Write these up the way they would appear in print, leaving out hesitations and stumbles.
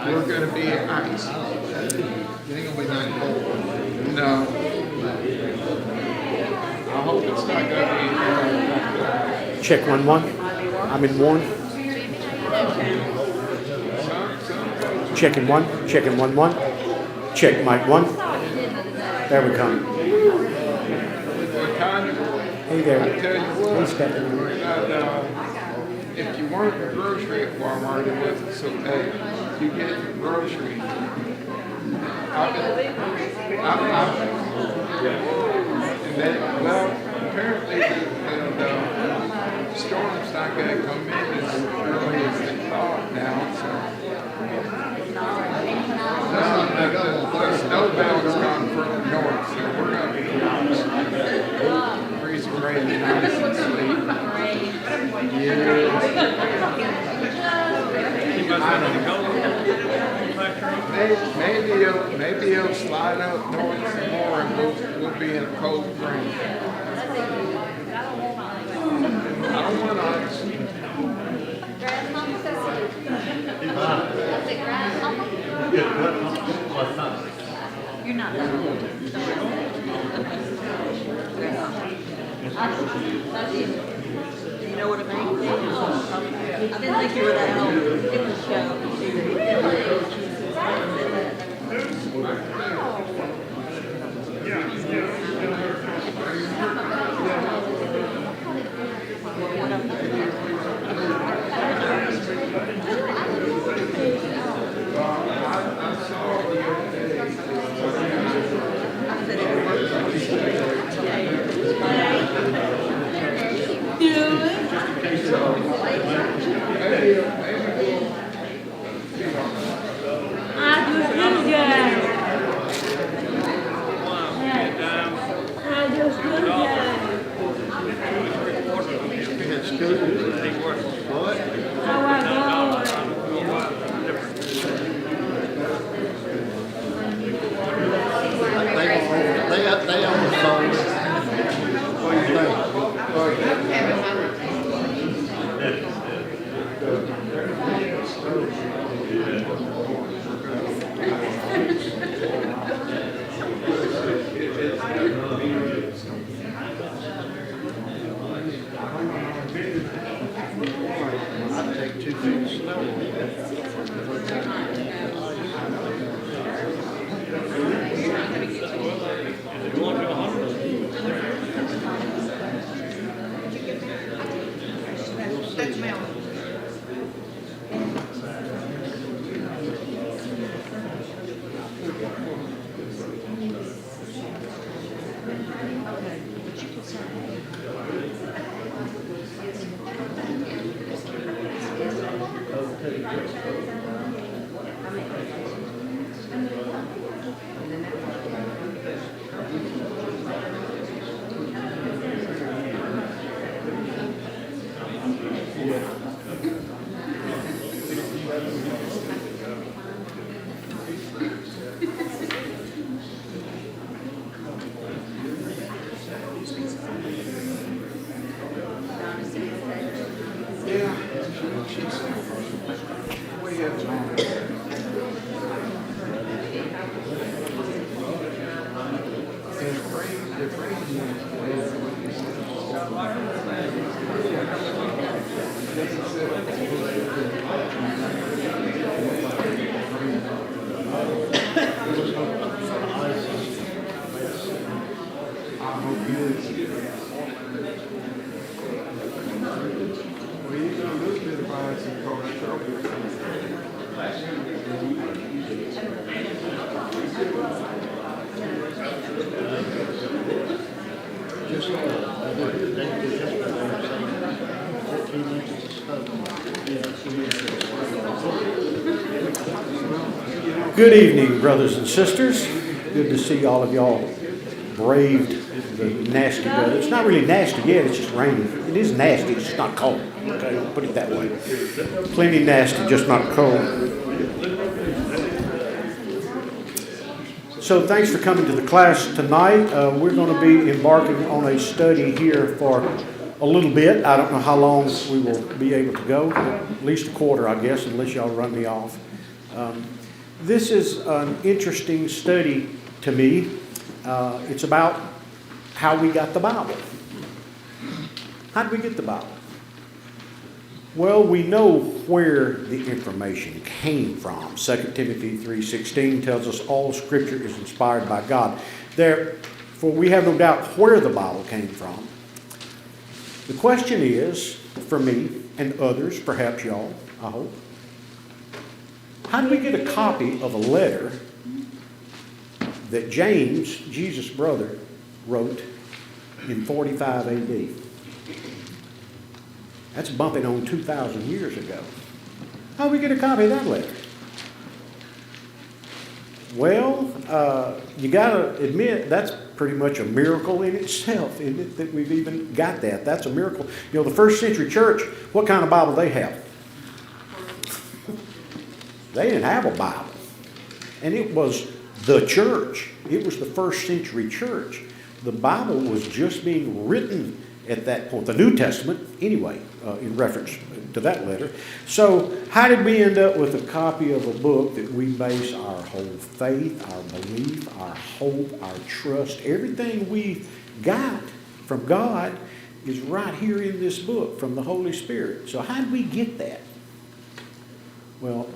It's going to be ice. It ain't gonna be nothing cold. No. I hope it's not going to be. Check 1 1. I'm in 1. Checking 1. Checking 1 1. Check mic 1. There we come. Hey there. I tell you what. Hey, Stephanie. If you weren't a grocery at Walmart, it wasn't so bad. You get grocery. And then, well, apparently the storm's not going to come in as early as they thought now. So the snow belt's gone further north, so we're going to be freezing rain and ice and sleet. Maybe he'll slide up north some more and we'll be in a cold frame. I don't want ice. You're not that old. Do you know what it means? I didn't think you were that old. It was They almost sold it. What do you think? I'd take 2 feet of snow. Good evening, brothers and sisters. Good to see all of y'all braved the nasty weather. It's not really nasty yet, it's just raining. It is nasty, it's just not cold. Okay, I'll put it that way. Plenty nasty, just not cold. So thanks for coming to the class tonight. We're going to be embarking on a study here for a little bit. I don't know how long we will be able to go. At least a quarter, I guess, unless y'all run me off. This is an interesting study to me. It's about how we got the Bible. How did we get the Bible? Well, we know where the information came from. 2 Timothy 3:16 tells us all Scripture is inspired by God. Therefore, we have no doubt where the Bible came from. The question is, for me and others, perhaps y'all, I hope, how do we get a copy of a letter that James, Jesus' brother, wrote in 45 AD? That's bumping on 2,000 years ago. How do we get a copy of that letter? Well, you got to admit that's pretty much a miracle in itself, isn't it, that we've even got that? That's a miracle. You know, the first century church, what kind of Bible they have? They didn't have a Bible. And it was the church. It was the first century church. The Bible was just being written at that point. The New Testament, anyway, in reference to that letter. So how did we end up with a copy of a book that we base our whole faith, our belief, our hope, our trust, everything we got from God is right here in this book from the Holy Spirit. So how did we get that? Well,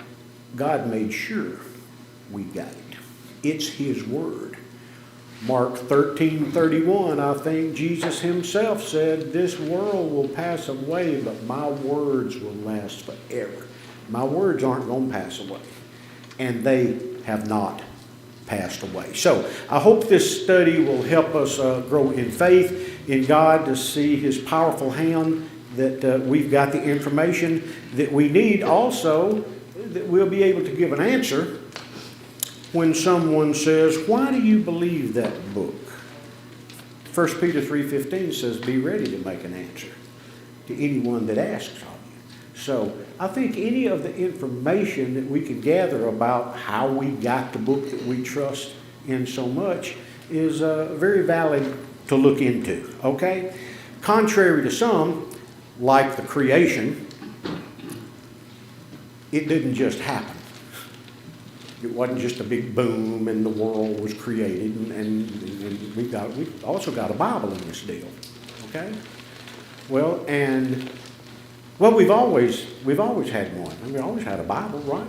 God made sure we got it. It's His Word. Mark 13:31, I think Jesus Himself said, "This world will pass away, but my words will last forever." My words aren't going to pass away. And they have not passed away. So I hope this study will help us grow in faith in God, to see His powerful hand, that we've got the information that we need. Also, that we'll be able to give an answer when someone says, "Why do you believe that book?" 1 Peter 3:15 says, "Be ready to make an answer to anyone that asks of you." So I think any of the information that we can gather about how we got the book that we trust in so much is very valid to look into, okay? Contrary to some, like the creation, it didn't just happen. It wasn't just a big boom and the world was created, and we also got a Bible in this deal, okay? Well, we've always had one. I mean, we always had a Bible, right?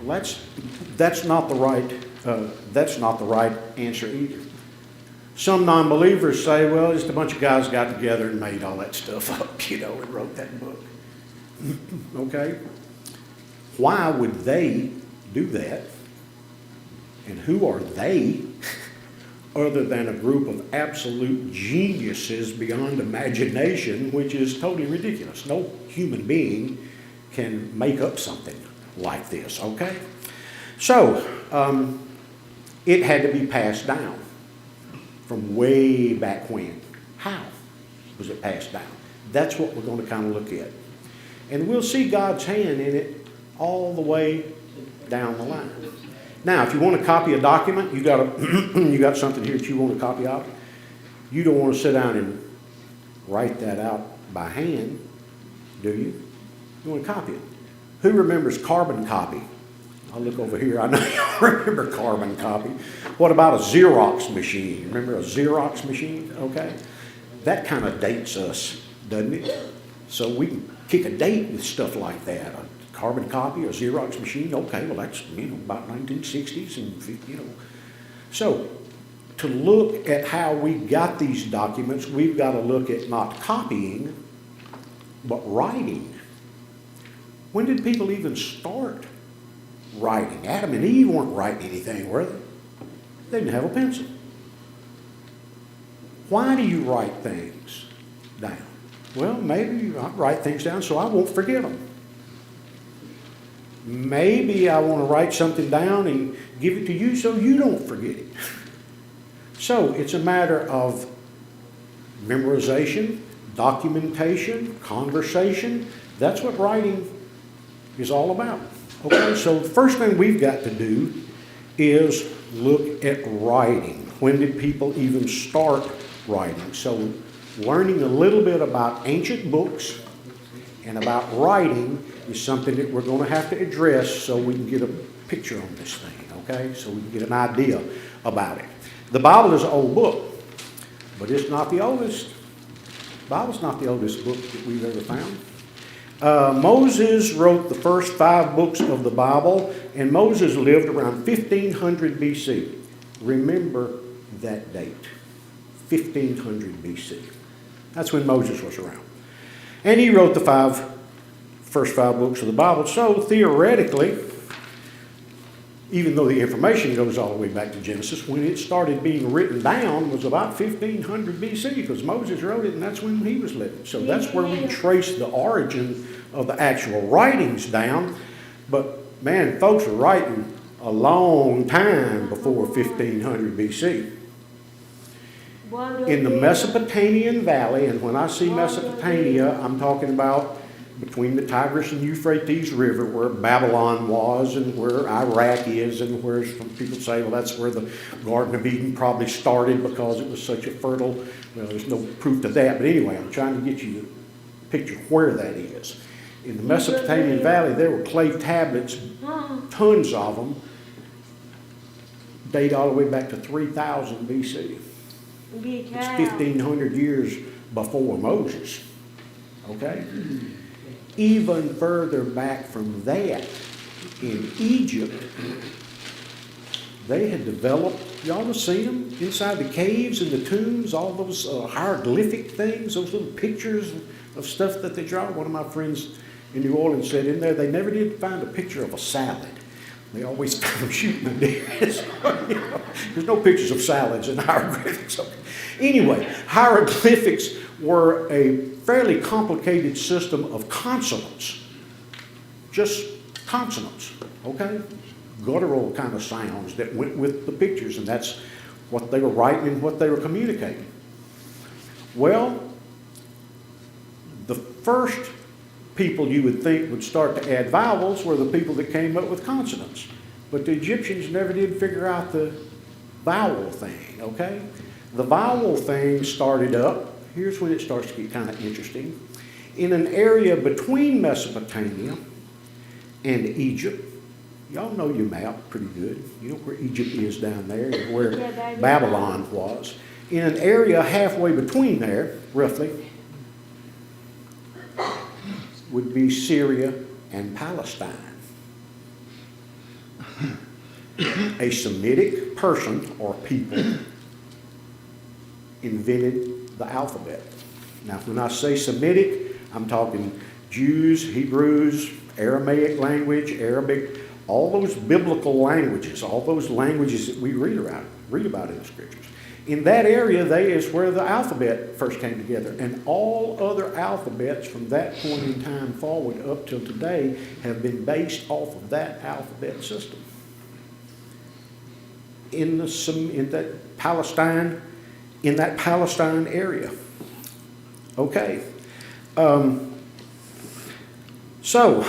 Well, that's not the right answer either. Some non-believers say, well, just a bunch of guys got together and made all that stuff up, and wrote that book. Okay? Why would they do that? And who are they other than a group of absolute geniuses beyond imagination, which is totally ridiculous? No human being can make up something like this, okay? So, it had to be passed down from way back when. How was it passed down? That's what we're going to kind of look at. And we'll see God's hand in it all the way down the line. Now, if you want to copy a document, you got something here that you want a copy of. You don't want to sit down and write that out by hand, do you? You want to copy it. Who remembers carbon copy? I'll look over here. I know you remember carbon copy. What about a Xerox machine? Remember a Xerox machine? Okay. That kind of dates us, doesn't it? So we can kick a date with stuff like that. A carbon copy, a Xerox machine. Okay, well that's, about 1960s and, So to look at how we got these documents, we've got to look at not copying, but writing. When did people even start writing? Adam and Eve weren't writing anything, were they? They didn't have a pencil. Why do you write things down? Well, maybe I write things down so I won't forget them. Maybe I want to write something down and give it to you so you don't forget it. So it's a matter of memorization, documentation, conversation. That's what writing is all about. Okay, so the first thing we've got to do is look at writing. When did people even start writing? So learning a little bit about ancient books and about writing is something that we're going to have to address so we can get a picture on this thing, okay? So we can get an idea about it. The Bible is an old book, but it's not the oldest. The Bible's not the oldest book that we've ever found. Moses wrote the first 5 books of the Bible, and Moses lived around 1500 BC. Remember that date, 1500 BC. That's when Moses was around. And he wrote the first 5 books of the Bible. So theoretically, even though the information goes all the way back to Genesis, when it started being written down was about 1500 BC, because Moses wrote it and that's when he was living. So that's where we trace the origin of the actual writings down. But man, folks were writing a long time before 1500 BC. In the Mesopotamian Valley, and when I see Mesopotamia, I'm talking about between the Tigris and Euphrates River, where Babylon was and where Iraq is, and where some people say, well, that's where the Garden of Eden probably started because it was such a fertile, well, there's no proof to that. But anyway, I'm trying to get you to picture where that is. In the Mesopotamian Valley, there were clay tablets, tons of them, date all the way back to 3000 BC. It's 1,500 years before Moses. Okay? Even further back from that, in Egypt, they had developed, y'all have seen them inside the caves and the tombs, all those hieroglyphic things, those little pictures of stuff that they draw. One of my friends in New Orleans said in there they never did find a picture of a salad. They always found them shooting a deer. So, you know, there's no pictures of salads in hieroglyphics. Anyway, hieroglyphics were a fairly complicated system of consonants. Just consonants, okay? Guttural kind of sounds that went with the pictures, and that's what they were writing and what they were communicating. Well, the first people you would think would start to add vowels were the people that came up with consonants. But the Egyptians never did figure out the vowel thing, okay? The vowel thing started up, here's when it starts to get kind of interesting, in an area between Mesopotamia and Egypt. Y'all know your map pretty good. You know where Egypt is down there and where Babylon was. In an area halfway between there, roughly, would be Syria and Palestine. A Semitic person or people invented the alphabet. Now, when I say Semitic, I'm talking Jews, Hebrews, Aramaic language, Arabic, all those biblical languages, all those languages that we read about in the scriptures. In that area, is where the alphabet first came together. And all other alphabets from that point in time forward up till today have been based off of that alphabet system. In that Palestine area. Okay. So,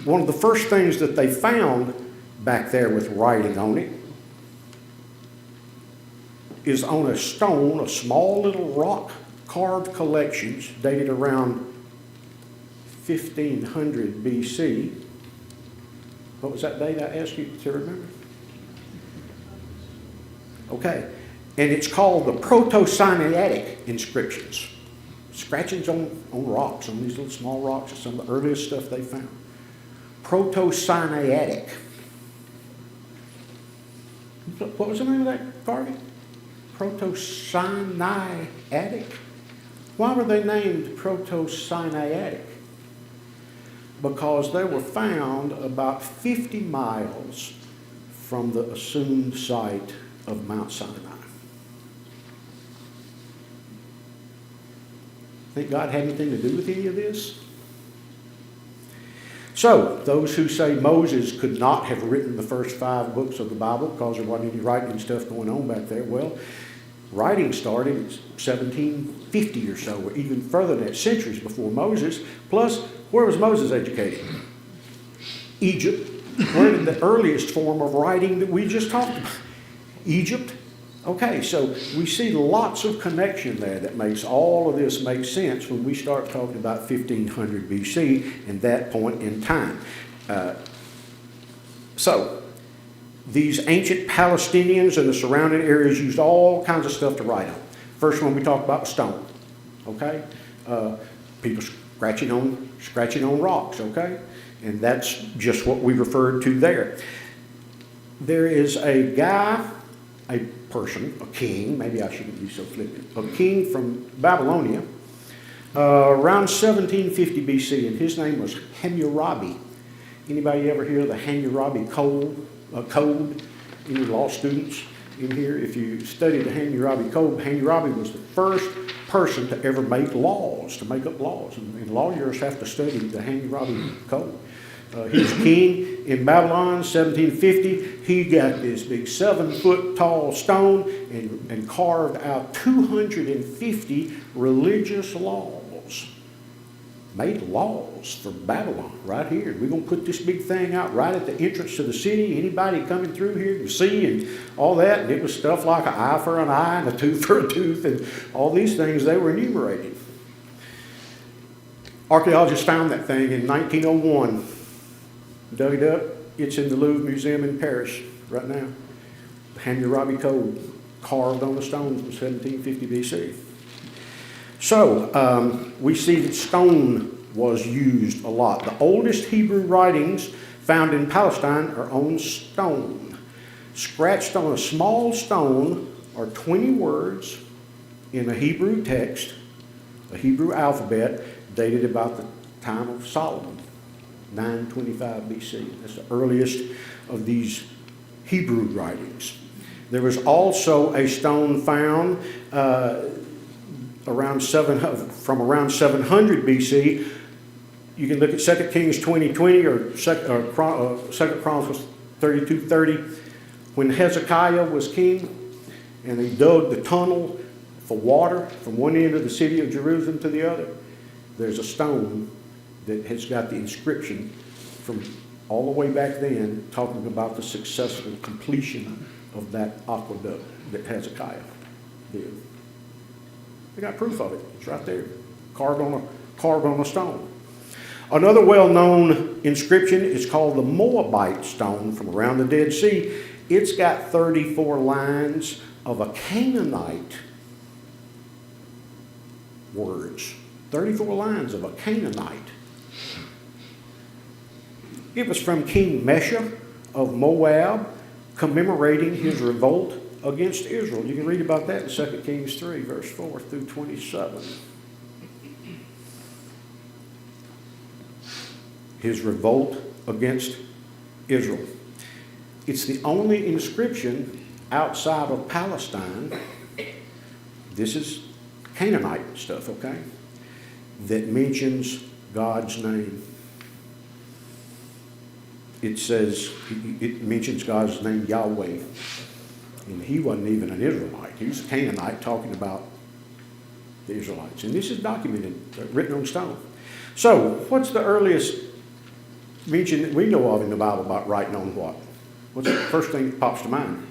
one of the first things that they found back there with writing on it is on a stone, a small little rock carved collections dated around 1500 BC. What was that date I asked you to remember? Okay. And it's called the Proto-Sinaitic inscriptions. Scratchings on rocks, on these little small rocks, is some of the earliest stuff they found. Proto-Sinaitic. What was the name of that carving? Proto-Sinaitic? Why were they named Proto-Sinaitic? Because they were found about 50 miles from the assumed site of Mount Sinai. Think God had anything to do with any of this? So, those who say Moses could not have written the first 5 books of the Bible because there wasn't any writing stuff going on back there, well, writing started in 1750 or so, or even further than that, centuries before Moses. Plus, where was Moses educated? Egypt. Where did the earliest form of writing that we just talked about? Egypt. Okay, so we see lots of connection there that makes all of this make sense when we start talking about 1500 BC and that point in time. So, these ancient Palestinians and the surrounding areas used all kinds of stuff to write on. First one we talked about was stone, okay? People scratching on rocks, okay? And that's just what we referred to there. There is a guy, a person, a king, maybe I shouldn't be so flippant, a king from Babylonia, around 1750 BC, and his name was Hammurabi. Anybody ever hear of the Hammurabi code? Any law students in here? If you study the Hammurabi code, Hammurabi was the first person to ever make laws, to make up laws, and lawyers have to study the Hammurabi code. He was king in Babylon, 1750. He got this big 7-foot tall stone and carved out 250 religious laws. Made laws for Babylon right here. We're going to put this big thing out right at the entrance to the city. Anybody coming through here can see and all that. And it was stuff like an eye for an eye and a tooth for a tooth and all these things they were enumerated. Archaeologists found that thing in 1901. Dug it up. It's in the Louvre Museum in Paris right now. The Hammurabi Code carved on the stones in 1750 BC. So, we see that stone was used a lot. The oldest Hebrew writings found in Palestine are on stone. Scratched on a small stone are 20 words in a Hebrew text, a Hebrew alphabet, dated about the time of Solomon, 925 BC. That's the earliest of these Hebrew writings. There was also a stone found from around 700 BC. You can look at 2 Kings 20:20 or 2 Chronicles 32:30. When Hezekiah was king and he dug the tunnel for water from one end of the city of Jerusalem to the other, there's a stone that has got the inscription from all the way back then talking about the successful completion of that aqueduct that Hezekiah did. They got proof of it. It's right there, carved on a stone. Another well-known inscription is called the Moabite stone from around the Dead Sea. It's got 34 lines of a Canaanite words. 34 lines of a Canaanite. It was from King Mesha of Moab, commemorating his revolt against Israel. You can read about that in 2 Kings 3, verse 4 through 27. His revolt against Israel. It's the only inscription outside of Palestine, this is Canaanite stuff, okay, that mentions God's name. It mentions God's name, Yahweh. And he wasn't even an Israelite. He was a Canaanite talking about the Israelites. And this is documented, written on stone. So, what's the earliest mention that we know of in the Bible about writing on what? What's the first thing that pops to mind?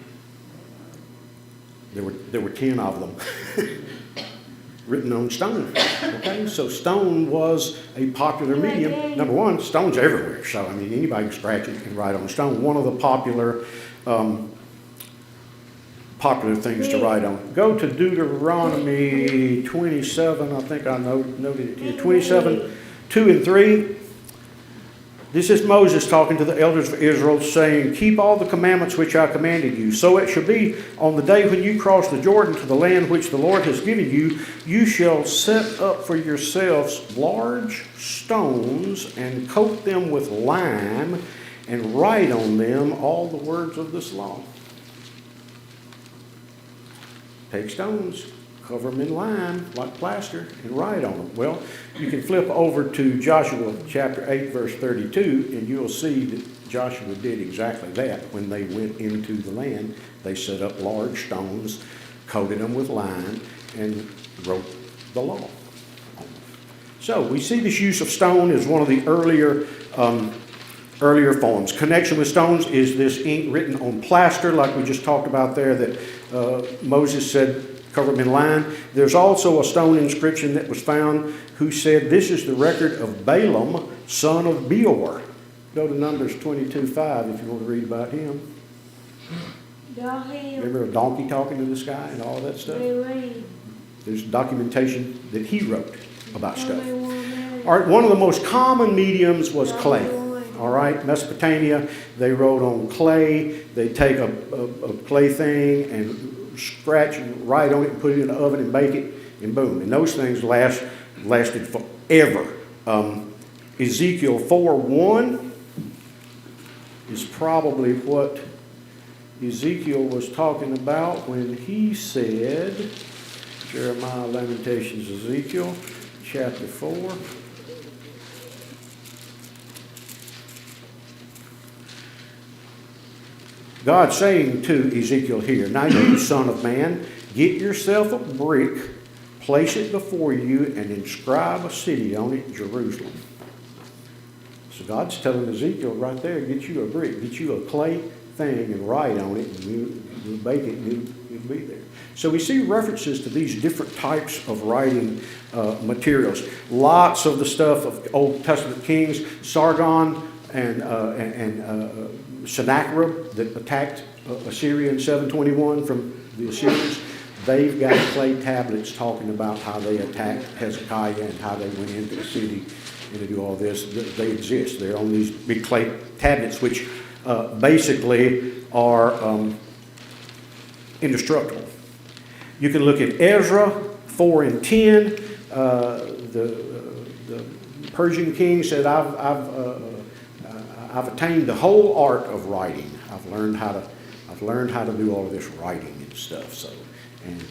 There were 10 of them written on stone. Okay, so stone was a popular medium. Number one, stone's everywhere. So, I mean, anybody can scratch it and write on stone. One of the popular things to write on. Go to Deuteronomy 27. I think I noted it here. 27, 2 and 3. This is Moses talking to the elders of Israel, saying, "Keep all the commandments which I commanded you. So it shall be on the day when you cross the Jordan to the land which the Lord has given you, you shall set up for yourselves large stones and coat them with lime and write on them all the words of this law." Take stones, cover them in lime like plaster, and write on them. Well, you can flip over to Joshua chapter 8, verse 32, and you'll see that Joshua did exactly that. When they went into the land, they set up large stones, coated them with lime, and wrote the law on them. So we see this use of stone as one of the earlier earlier forms. Connection with stones is this ink written on plaster, like we just talked about there, that Moses said, cover them in line. There's also a stone inscription that was found who said, this is the record of Balaam, son of Beor. Go to Numbers 22:5 if you want to read about him. Remember a donkey talking to this guy and all that stuff? There's documentation that he wrote about stuff. All right, one of the most common mediums was clay. All right, Mesopotamia, they wrote on clay. They take a clay thing and scratch and write on it and put it in the oven and bake it, and boom. And those things lasted forever. Ezekiel 4:1 is probably what Ezekiel was talking about when he said, Jeremiah, Lamentations, Ezekiel, chapter 4. God saying to Ezekiel here, now you, son of man, get yourself a brick, place it before you, and inscribe a city on it, Jerusalem. So God's telling Ezekiel right there, get you a brick, get you a clay thing and write on it, and you bake it, and it'll be there. So we see references to these different types of writing materials. Lots of the stuff of Old Testament kings, Sargon and Sennacherib that attacked Assyria in 721 from the Assyrians. They've got clay tablets talking about how they attacked Hezekiah and how they went into the city and to do all this. They exist. They're on these big clay tablets, which basically are indestructible. You can look at Ezra 4 and 10. The Persian king said, I've attained the whole art of writing. I've learned how to do all of this writing and stuff. So, and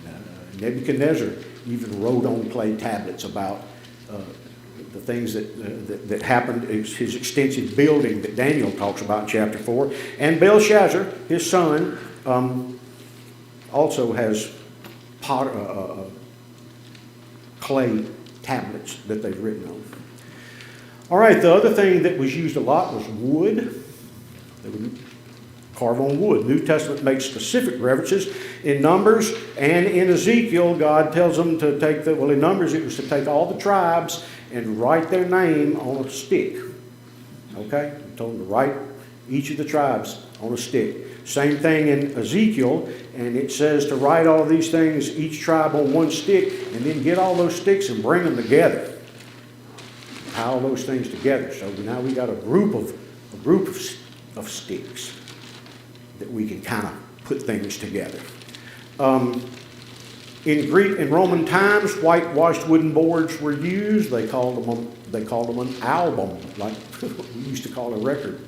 Nebuchadnezzar even wrote on clay tablets about the things that happened. His extensive building that Daniel talks about in chapter 4. And Belshazzar, his son, also has clay tablets that they've written on. All right, the other thing that was used a lot was wood. They would carve on wood. New Testament makes specific references. In Numbers and in Ezekiel, God tells them to take in Numbers it was to take all the tribes and write their name on a stick. Okay? He told them to write each of the tribes on a stick. Same thing in Ezekiel, and it says to write all these things, each tribe on one stick, and then get all those sticks and bring them together. Pile those things together. So now we got a group of sticks that we can kind of put things together. In Greek and Roman times, whitewashed wooden boards were used. They called them an album, like we used to call a record.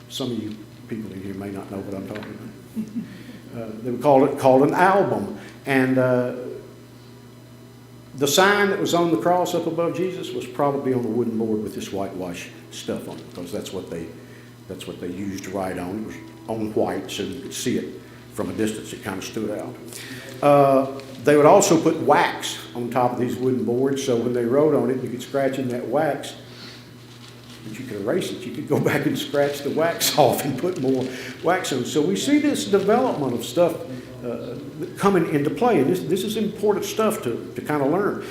Some of you people in here may not know what I'm talking about. They would call it an album. And the sign that was on the cross up above Jesus was probably on a wooden board with this whitewash stuff on it, because that's what they used to write on. It was on white, so you could see it from a distance. It kind of stood out. They would also put wax on top of these wooden boards, so when they wrote on it, you could scratch in that wax, but you could erase it. You could go back and scratch the wax off and put more wax on. So we see this development of stuff coming into play, and this is important stuff to kind of learn.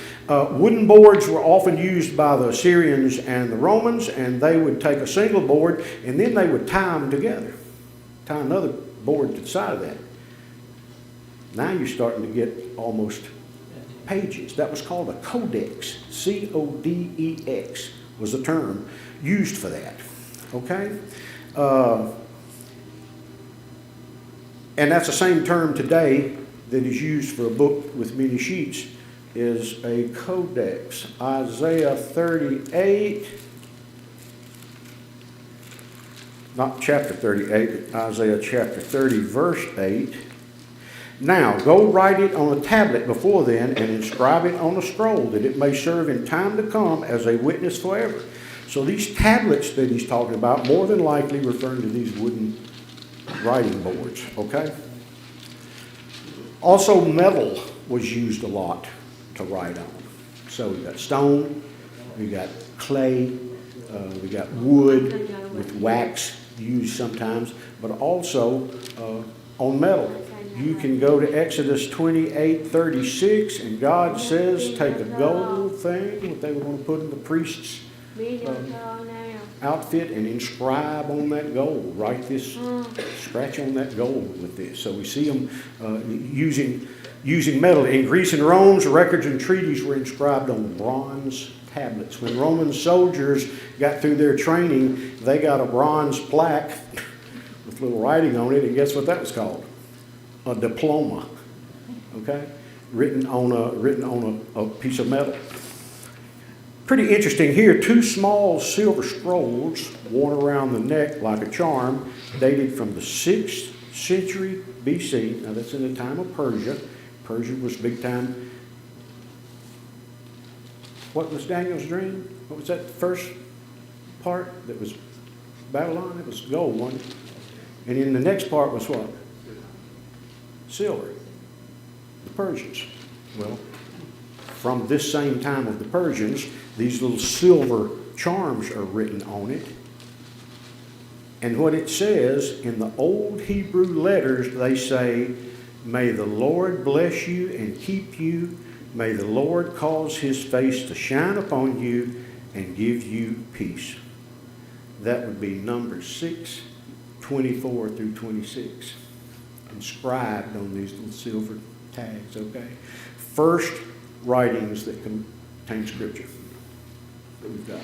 Wooden boards were often used by the Assyrians and the Romans, and they would take a single board and then they would tie them together, tie another board to the side of that. Now you're starting to get almost pages. That was called a codex. C-O-D-E-X was the term used for that. Okay? And that's the same term today that is used for a book with many sheets, is a codex. Isaiah 38, not chapter 38, but Isaiah chapter 30, verse 8. Now, go write it on a tablet before then and inscribe it on a scroll, that it may serve in time to come as a witness forever. So these tablets that he's talking about, more than likely referring to these wooden writing boards, okay? Also, metal was used a lot to write on. So we got stone, we got clay, We got wood with wax used sometimes, but also on metal. You can go to Exodus 28:36, and God says, take a gold thing, what they were going to put in the priest's outfit, and inscribe on that gold. Write this, scratch on that gold with this. So we see them using metal. In Greece and Rome, records and treaties were inscribed on bronze tablets. When Roman soldiers got through their training, they got a bronze plaque with little writing on it, and guess what that was called? A diploma. Okay, written on a piece of metal. Pretty interesting here. 2 small silver scrolls worn around the neck like a charm, dated from the 6th century BC. Now that's in the time of Persia. Persia was big time. What was Daniel's dream? What was that first part that was Babylon? It was gold, wasn't it? And then the next part was what? Silver. The Persians. Well, from this same time of the Persians, these little silver charms are written on it. And what it says in the old Hebrew letters, they say, may the Lord bless you and keep you. May the Lord cause his face to shine upon you and give you peace. That would be Numbers 6, 24 through 26. Inscribed on these little silver tags, okay? First writings that contain scripture that we've got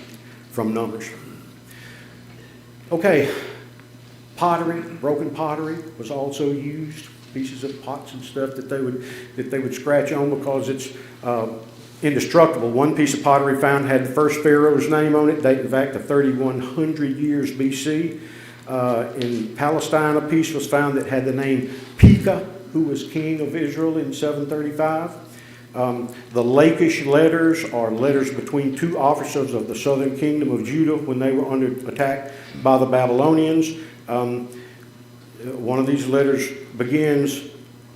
from Numbers. Okay, pottery, broken pottery was also used. Pieces of pots and stuff that they would scratch on because it's indestructible. One piece of pottery found had the first Pharaoh's name on it, dating back to 3,100 years BC. In Palestine, a piece was found that had the name Pekah, who was king of Israel in 735. The Lachish letters are letters between 2 officers of the southern kingdom of Judah when they were under attack by the Babylonians. One of these letters begins,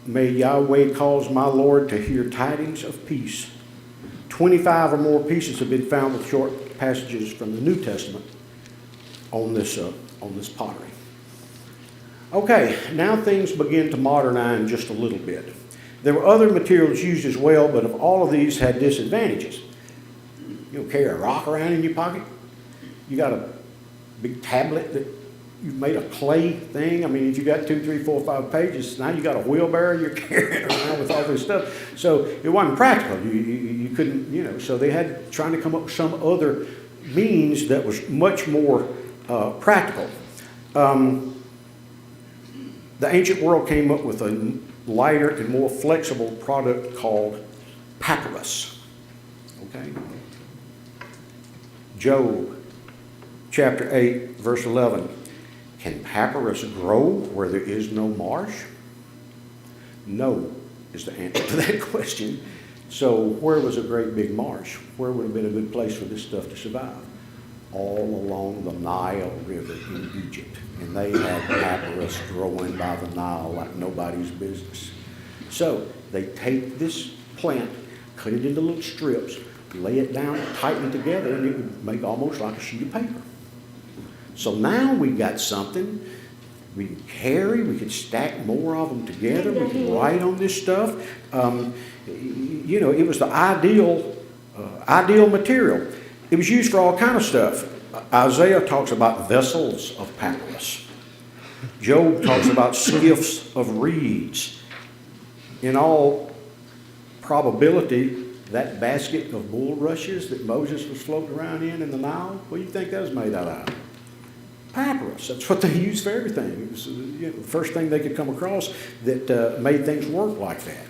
may Yahweh cause my Lord to hear tidings of peace. 25 or more pieces have been found with short passages from the New Testament on this pottery. Okay, now things begin to modernize just a little bit. There were other materials used as well, but of all of these had disadvantages. You don't carry a rock around in your pocket. You got a big tablet that you've made a clay thing. I mean, if you got 2, 3, 4, 5 pages, now you got a wheelbarrow you're carrying around with all this stuff. So it wasn't practical. You couldn't, so they had trying to come up with some other means that was much more practical. The ancient world came up with a lighter and more flexible product called papyrus. Okay? Job chapter 8, verse 11. Can papyrus grow where there is no marsh? No is the answer to that question. So where was a great big marsh? Where would have been a good place for this stuff to survive? All along the Nile River in Egypt. And they had papyrus growing by the Nile like nobody's business. So they take this plant, cut it into little strips, lay it down, tighten it together, and it would make almost like a sheet of paper. So now we got something we can carry, we can stack more of them together, we can write on this stuff. It was the ideal material. It was used for all kind of stuff. Isaiah talks about vessels of papyrus. Job talks about skiffs of reeds. In all probability, that basket of bulrushes that Moses was floating around in the Nile, what do you think that was made out of? Papyrus. That's what they used for everything. It was the first thing they could come across that made things work like that.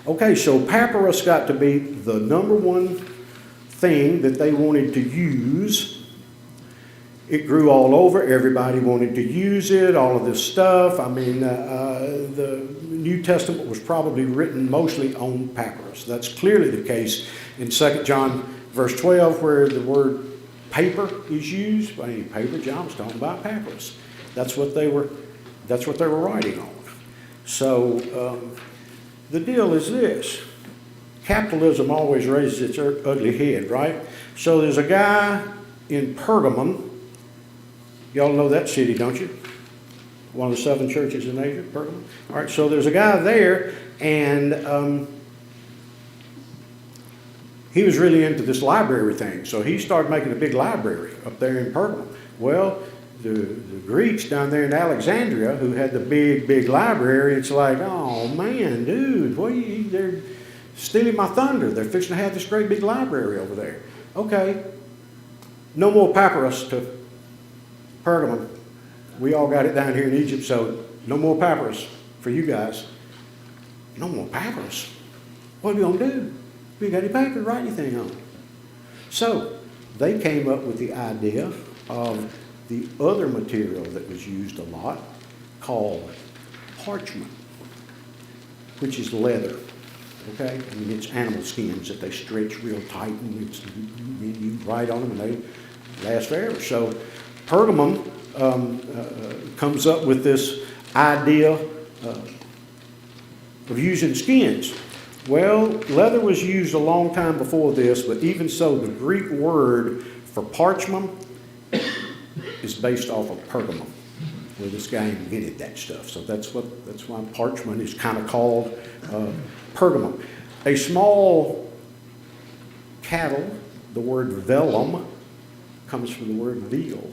Okay, so papyrus got to be the number one thing that they wanted to use. It grew all over. Everybody wanted to use it, all of this stuff. I mean, the New Testament was probably written mostly on papyrus. That's clearly the case in 2 John verse 12, where the word paper is used. By any paper, John was talking about papyrus. That's what they were writing on. So the deal is this. Capitalism always raises its ugly head, right? So there's a guy in Pergamum. Y'all know that city, don't you? One of the 7 churches in Asia, Pergamum. All right, so there's a guy there, and he was really into this library thing. So he started making a big library up there in Pergamum. Well, the Greeks down there in Alexandria, who had the big library, it's like, oh man, dude, they're stealing my thunder. They're fixing to have this great big library over there. Okay, no more papyrus to Pergamum. We all got it down here in Egypt, so no more papyrus for you guys. No more papyrus? What are we going to do? We ain't got any paper to write anything on. So they came up with the idea of the other material that was used a lot called parchment, which is leather. Okay? I mean, it's animal skins that they stretch real tight, and you write on them and they last forever. So Pergamum comes up with this idea of using skins. Well, leather was used a long time before this, but even so, the Greek word for parchment is based off of Pergamum, where this guy invented that stuff. So that's why parchment is kind of called Pergamum. A small cattle, the word velum, comes from the word veal.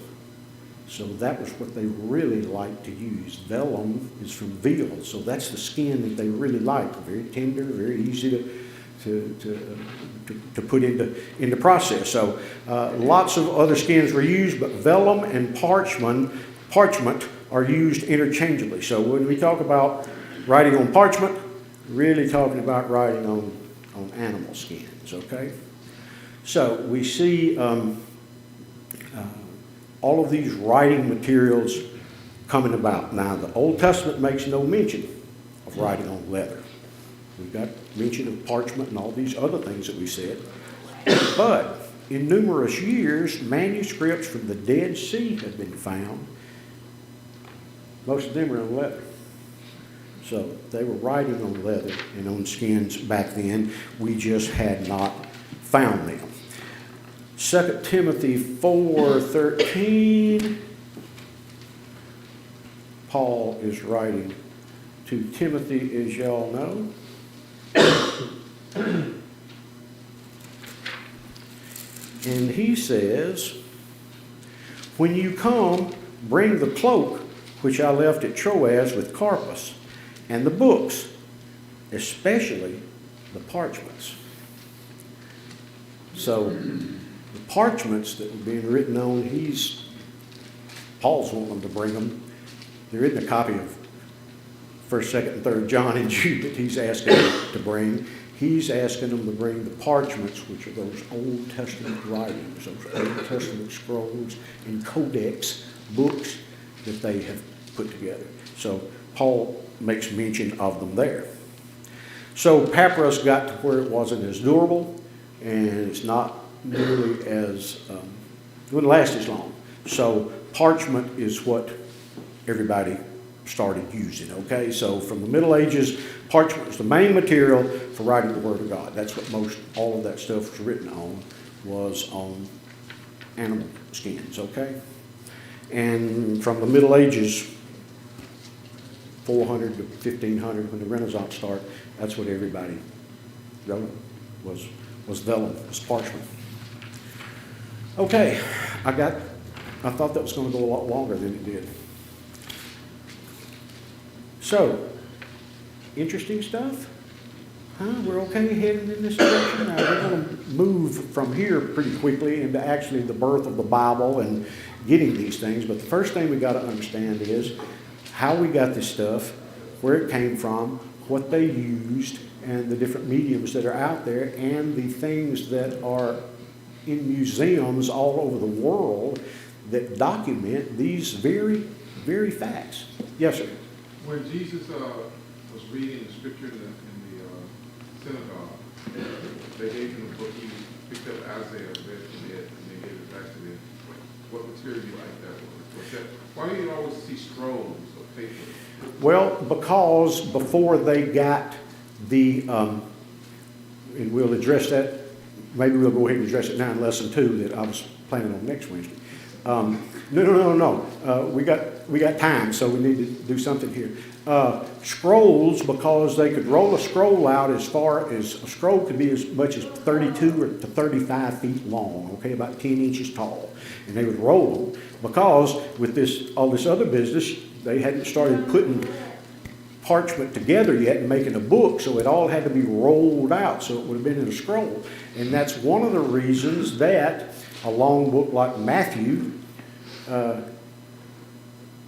So that was what they really liked to use. Velum is from veal, so that's the skin that they really liked. Very tender, very easy to put into process. So lots of other skins were used, but vellum and parchment are used interchangeably. So when we talk about writing on parchment, really talking about writing on animal skins. Okay, so we see. All of these writing materials coming about. Now, the Old Testament makes no mention of writing on leather. We've got mention of parchment and all these other things that we said. But in numerous years, manuscripts from the Dead Sea have been found. Most of them are on leather. So they were writing on leather and on skins back then. We just had not found them. 2 Timothy 4:13, Paul is writing to Timothy, as y'all know. And he says, when you come, bring the cloak which I left at Troas with Carpus, and the books, especially the parchments. So the parchments that were being written on, Paul's wanting them to bring them. There isn't a copy of 1st, 2nd, and 3rd John and Jude that he's asking them to bring. He's asking them to bring the parchments, which are those Old Testament writings, those Old Testament scrolls and codex books that they have put together. So Paul makes mention of them there. So papyrus got to where it wasn't as durable, and it's not nearly as, it wouldn't last as long. So parchment is what everybody started using, okay? So from the Middle Ages, parchment was the main material for writing the Word of God. That's what all of that stuff was written on, was on animal skins, okay? And from the Middle Ages, 400 to 1500, when the Renaissance started, that's what everybody was vellum, was parchment. Okay, I thought that was going to go a lot longer than it did. So, interesting stuff? Huh? We're okay heading in this direction? Now, we're going to move from here pretty quickly into actually the birth of the Bible and getting these things. But the first thing we got to understand is how we got this stuff, where it came from, what they used, and the different mediums that are out there, and the things that are in museums all over the world that document these very, very facts. Yes, sir? When Jesus was reading the scripture in the synagogue, they gave him a book. He picked up Isaiah, read from it, and they gave it back to them. What material do you like that was? Why do you always see scrolls of paper? Well, because before they got the, and we'll address that, maybe we'll go ahead and address it now in lesson 2 that I was planning on next Wednesday. No. We got time, so we need to do something here. Scrolls, because they could roll a scroll out as far as, a scroll could be as much as 32 or to 35 feet long, okay, about 10 inches tall. And they would roll them, because with all this other business, they hadn't started putting parchment together yet and making a book, so it all had to be rolled out, so it would have been in a scroll. And that's one of the reasons that a long book like Matthew,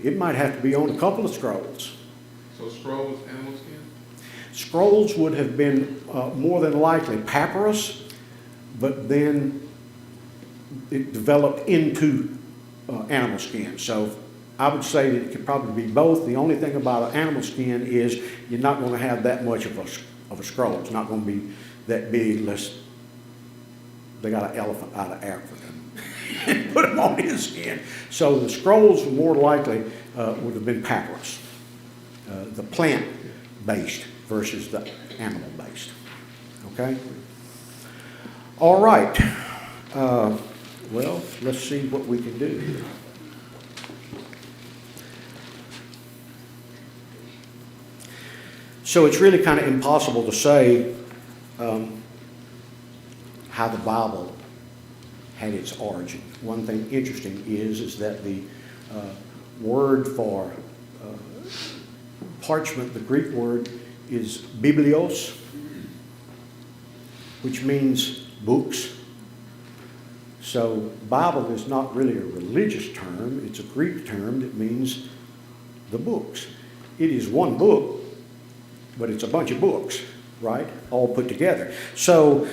it might have to be on a couple of scrolls. So scrolls, animal skin? Scrolls would have been more than likely papyrus, but then it developed into animal skin. So I would say that it could probably be both. The only thing about an animal skin is you're not going to have that much of a scroll. It's not going to be that big unless they got an elephant out of Africa and put them on his skin. So the scrolls more likely would have been papyrus, the plant-based versus the animal-based. Okay? All right. Well, let's see what we can do here. So it's really kind of impossible to say how the Bible had its origin. One thing interesting is that the word for parchment, the Greek word, is biblios, which means books. So Bible is not really a religious term. It's a Greek term that means the books. It is one book, but it's a bunch of books, right? All put together. So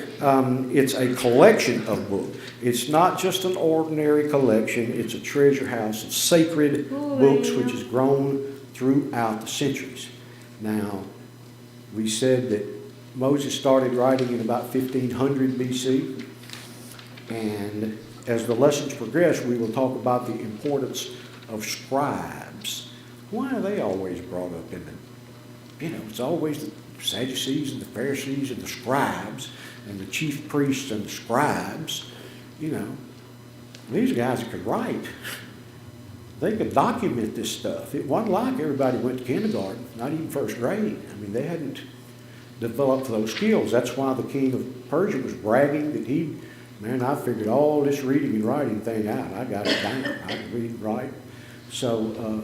it's a collection of books. It's not just an ordinary collection. It's a treasure house of sacred books which has grown throughout the centuries. Now, we said that Moses started writing in about 1500 BC. And as the lessons progress, we will talk about the importance of scribes. Why are they always brought up in it's always the Sadducees and the Pharisees and the scribes and the chief priests and the scribes. These guys could write. They could document this stuff. It wasn't like everybody went to kindergarten, not even first grade. I mean, they hadn't developed those skills. That's why the king of Persia was bragging that I figured all this reading and writing thing out. I got it down. I can read and write. So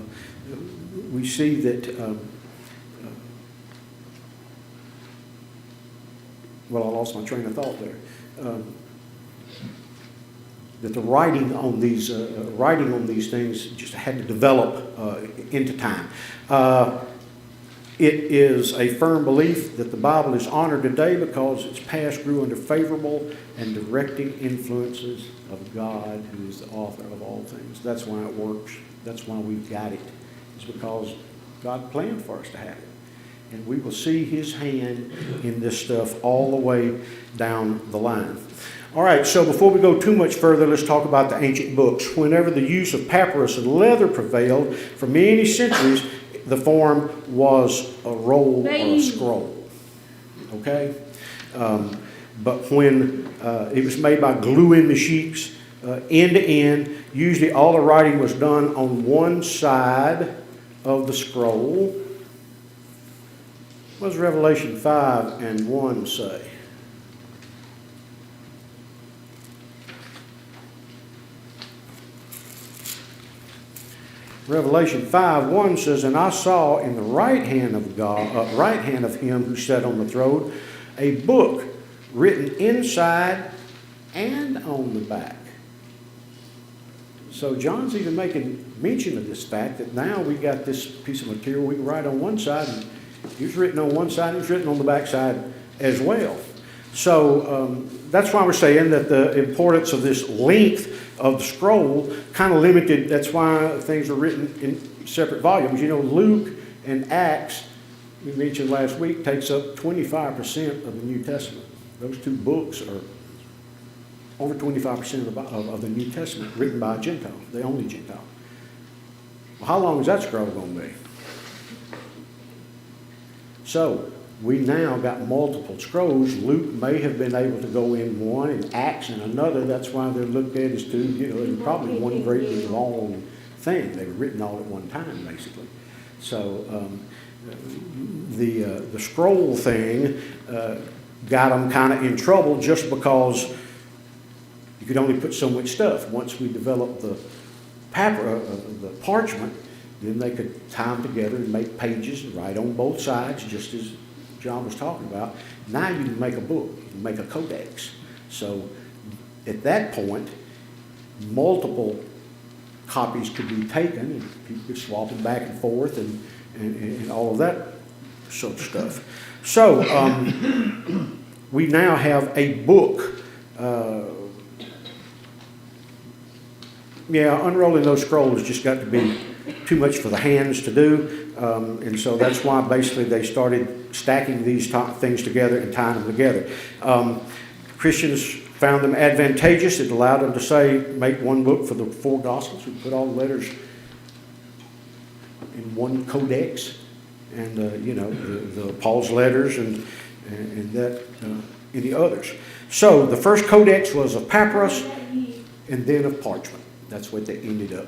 we see that I lost my train of thought there. That the writing on these things just had to develop into time. It is a firm belief that the Bible is honored today because its past grew under favorable and directing influences of God, who is the author of all things. That's why it works. That's why we've got it. It's because God planned for us to have it. And we will see His hand in this stuff all the way down the line. All right, so before we go too much further, let's talk about the ancient books. Whenever the use of papyrus and leather prevailed for many centuries, the form was a roll or a scroll. Okay? But when it was made by gluing the sheets end to end, usually all the writing was done on one side of the scroll. What does Revelation 5:1 say? Revelation 5:1 says, "And I saw in the right hand of God, right hand of Him who sat on the throne, a book written inside and on the back." So John's even making mention of this fact that now we got this piece of material we can write on one side, and it was written on one side, it was written on the back side as well. So that's why we're saying that the importance of this length of the scroll kind of limited. That's why things are written in separate volumes. Luke and Acts, we mentioned last week, takes up 25% of the New Testament. Those two books are over 25% of the New Testament written by a Gentile, the only Gentile. Well, how long is that scroll going to be? So We now got multiple scrolls. Luke may have been able to go in one and Acts in another. That's why they're looked at as two, and probably one great big long thing. They were written all at one time, basically. So the scroll thing got them kind of in trouble just because you could only put so much stuff. Once we developed the parchment, then they could tie them together and make pages and write on both sides, just as John was talking about. Now you can make a book, you can make a codex. So at that point, multiple copies could be taken and people could swap them back and forth and all of that sort of stuff. So we now have a book. Unrolling those scrolls just got to be too much for the hands to do. And so that's why basically they started stacking these things together and tying them together. Christians found them advantageous. It allowed them to say, make one book for the 4 Gospels. We put all the letters in one codex. And, the Paul's letters and that in the others. So the first codex was of papyrus and then of parchment. That's what they ended up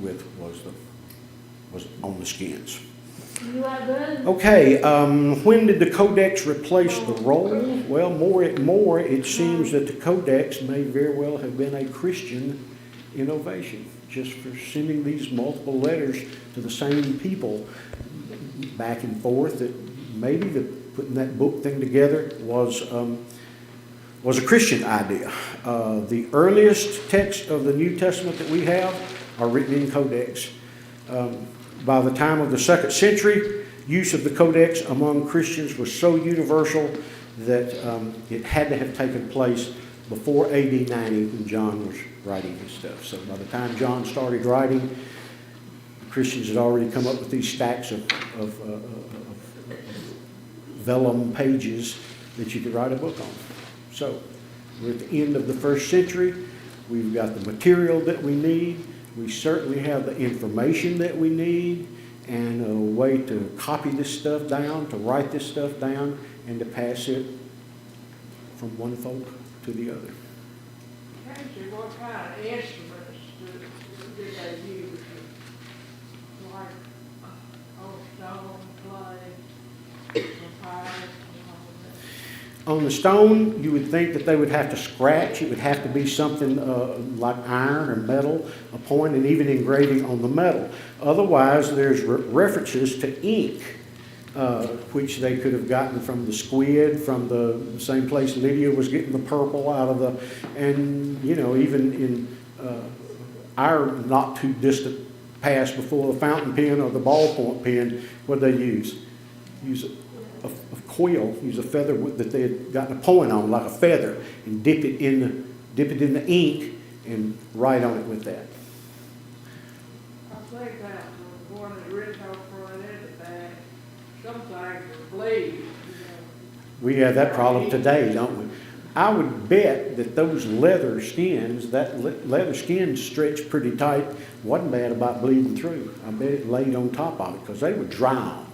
with, was on the skins. Okay, when did the codex replace the roll? Well, more it seems that the codex may very well have been a Christian innovation, just for sending these multiple letters to the same people back and forth. That maybe putting that book thing together was a Christian idea. The earliest texts of the New Testament that we have are written in codex. By the time of the 2nd century, use of the codex among Christians was so universal that it had to have taken place before AD 90 when John was writing his stuff. So by the time John started writing, Christians had already come up with these stacks of vellum pages that you could write a book on. So we're at the end of the 1st century. We've got the material that we need. We certainly have the information that we need and a way to copy this stuff down, to write this stuff down, and to pass it from one folk to the other. Actually, what kind of instruments did they use? Like on stone, clay, papyrus, and all of that? On the stone, you would think that they would have to scratch. It would have to be something like iron or metal, a point, and even engraving on the metal. Otherwise, there's references to ink, which they could have gotten from the squid, from the same place Lydia was getting the purple out of the, and even in our not too distant past, before the fountain pen or the ballpoint pen, what did they use? Use a quill, use a feather that they had gotten a point on, like a feather, and dip it in the ink and write on it with that. I think that was one of the original for it, that some things were bleed. We have that problem today, don't we? I would bet that those leather skins, that leather skin stretched pretty tight, wasn't bad about bleeding through. I bet it laid on top of it because they would dry on.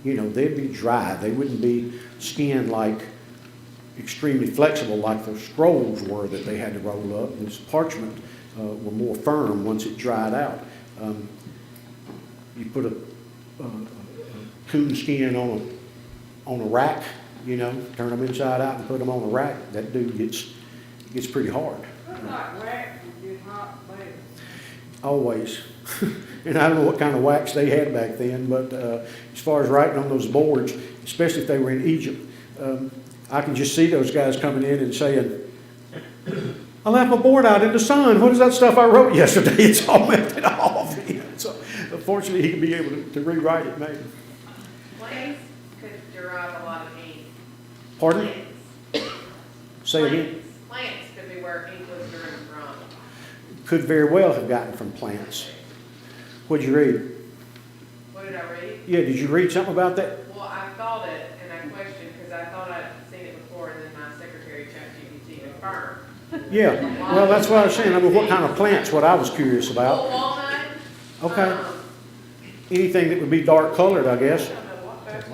They'd be dry. They wouldn't be skin like extremely flexible like the scrolls were that they had to roll up. This parchment were more firm once it dried out. You put a coon skin on a rack, turn them inside out and put them on a rack. That dude gets pretty hard. Looks like wax would get hot and bad. Always. And I don't know what kind of wax they had back then, but as far as writing on those boards, especially if they were in Egypt, I can just see those guys coming in and saying, I left my board out in the sun. What is that stuff I wrote yesterday? It's all melted off. So fortunately, he can be able to rewrite it, maybe. Plants could derive a lot of ink. Pardon? Plants. Say again. Plants could be where ink was derived from. Could very well have gotten from plants. What did you read? What did I read? Yeah, did you read something about that? Well, I thought it and I questioned because I thought I'd seen it before, and then my secretary ChatGPT confirmed. Yeah, well, that's what I was saying. I mean, what kind of plants, what I was curious about. Walnut. Okay. Anything that would be dark colored, I guess. I don't know what that's.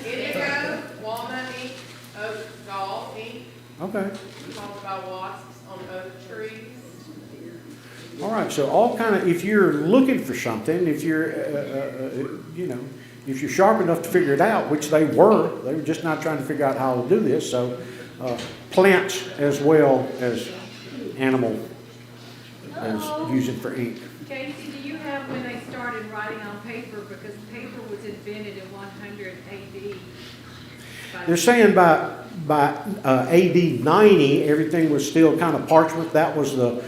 Indigo, walnut ink, oak gall ink, Okay. caused by wasps on oak trees. All right, so all kind of, if you're looking for something, if you're, you know, if you're sharp enough to figure it out, which they were just not trying to figure out how to do this, so plants as well as animal as using for ink. Casey, do you have when they started writing on paper, because paper was invented in 100 AD? They're saying by AD 90, everything was still kind of parchment. That was the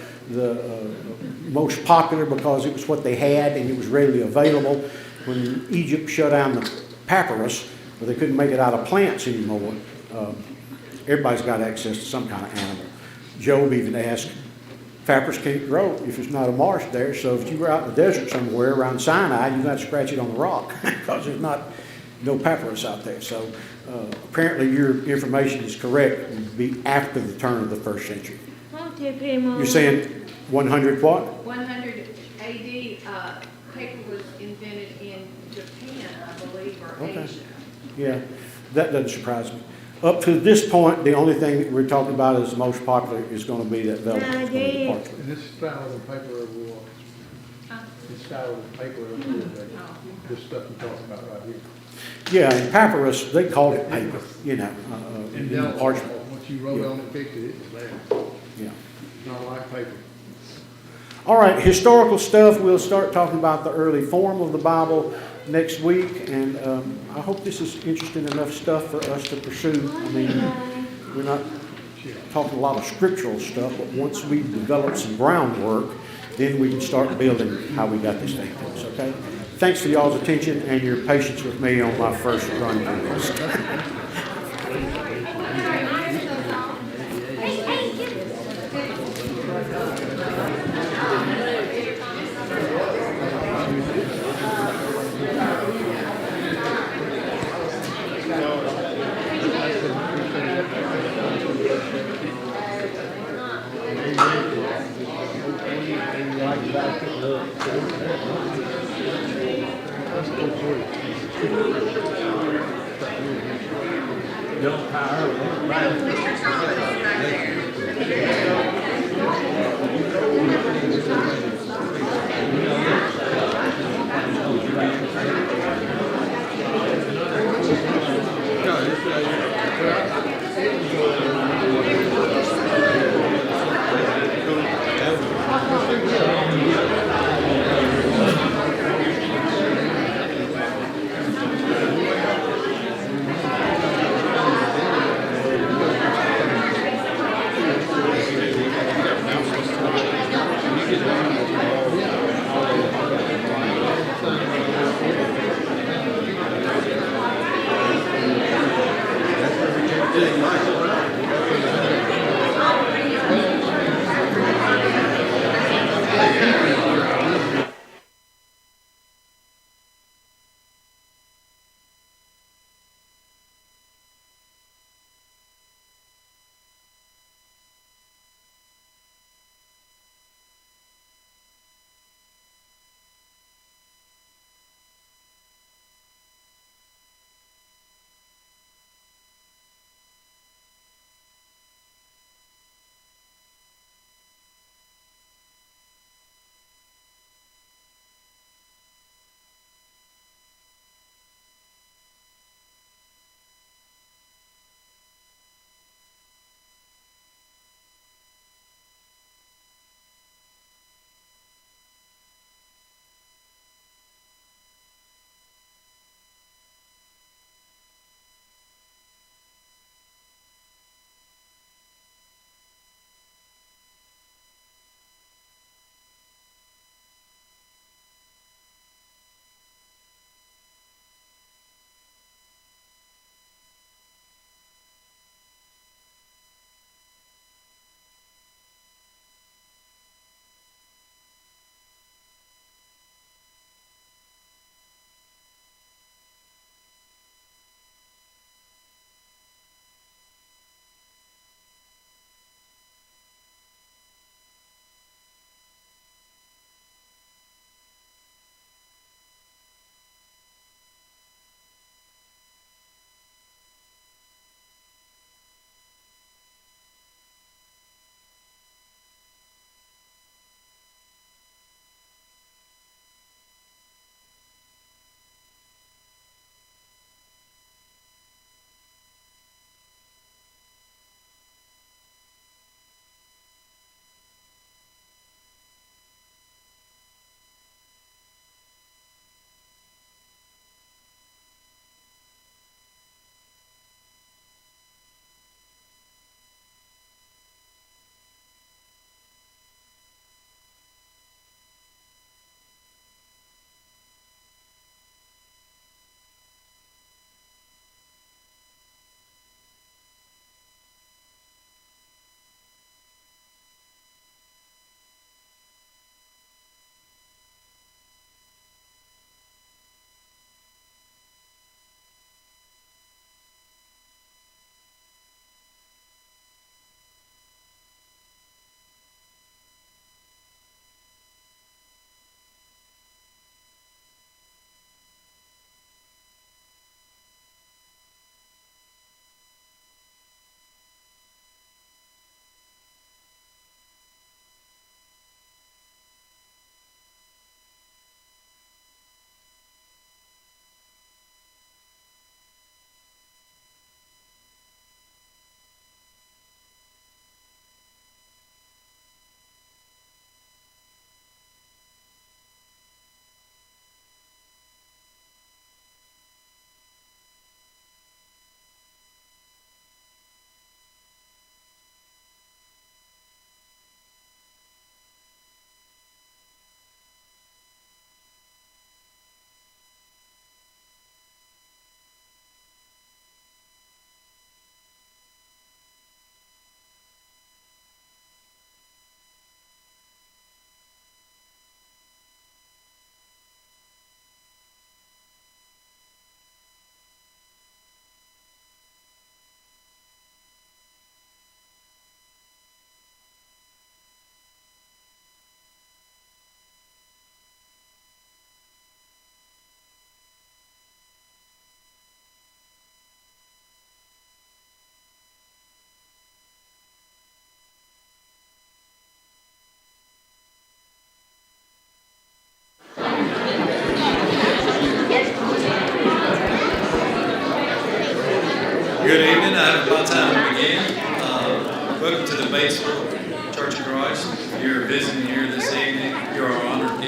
most popular because it was what they had and it was readily available. When Egypt shut down the papyrus, but they couldn't make it out of plants anymore, everybody's got access to some kind of animal. Job even asked, papyrus can't grow if there's not a marsh there, so if you were out in the desert somewhere around Sinai, you got to scratch it on the rock because there's no papyrus out there. So apparently your information is correct. It would be after the turn of the first century. You're saying 100 what? 100 AD, paper was invented in Japan, I believe, or Okay. Asia. Yeah, that doesn't surprise me. Up to this point, the only thing that we're talking about is the most popular is going to be that velvet. It's gonna be parchment. And this style of paper will, this style of paper will, this stuff you're talking about right here. Yeah, and papyrus, they called it paper, you know, And parchment. once you wrote on it, fixed it, it was there. Yeah. Not like paper. All right, historical stuff. We'll start talking about the early form of the Bible next week, and I hope this is interesting enough stuff for us to pursue. I mean, we're not talking a lot of scriptural stuff, but once we develop some groundwork, then we can start building how we got this thing to us, okay? Thanks for y'all's attention and your patience with me on my first run through this.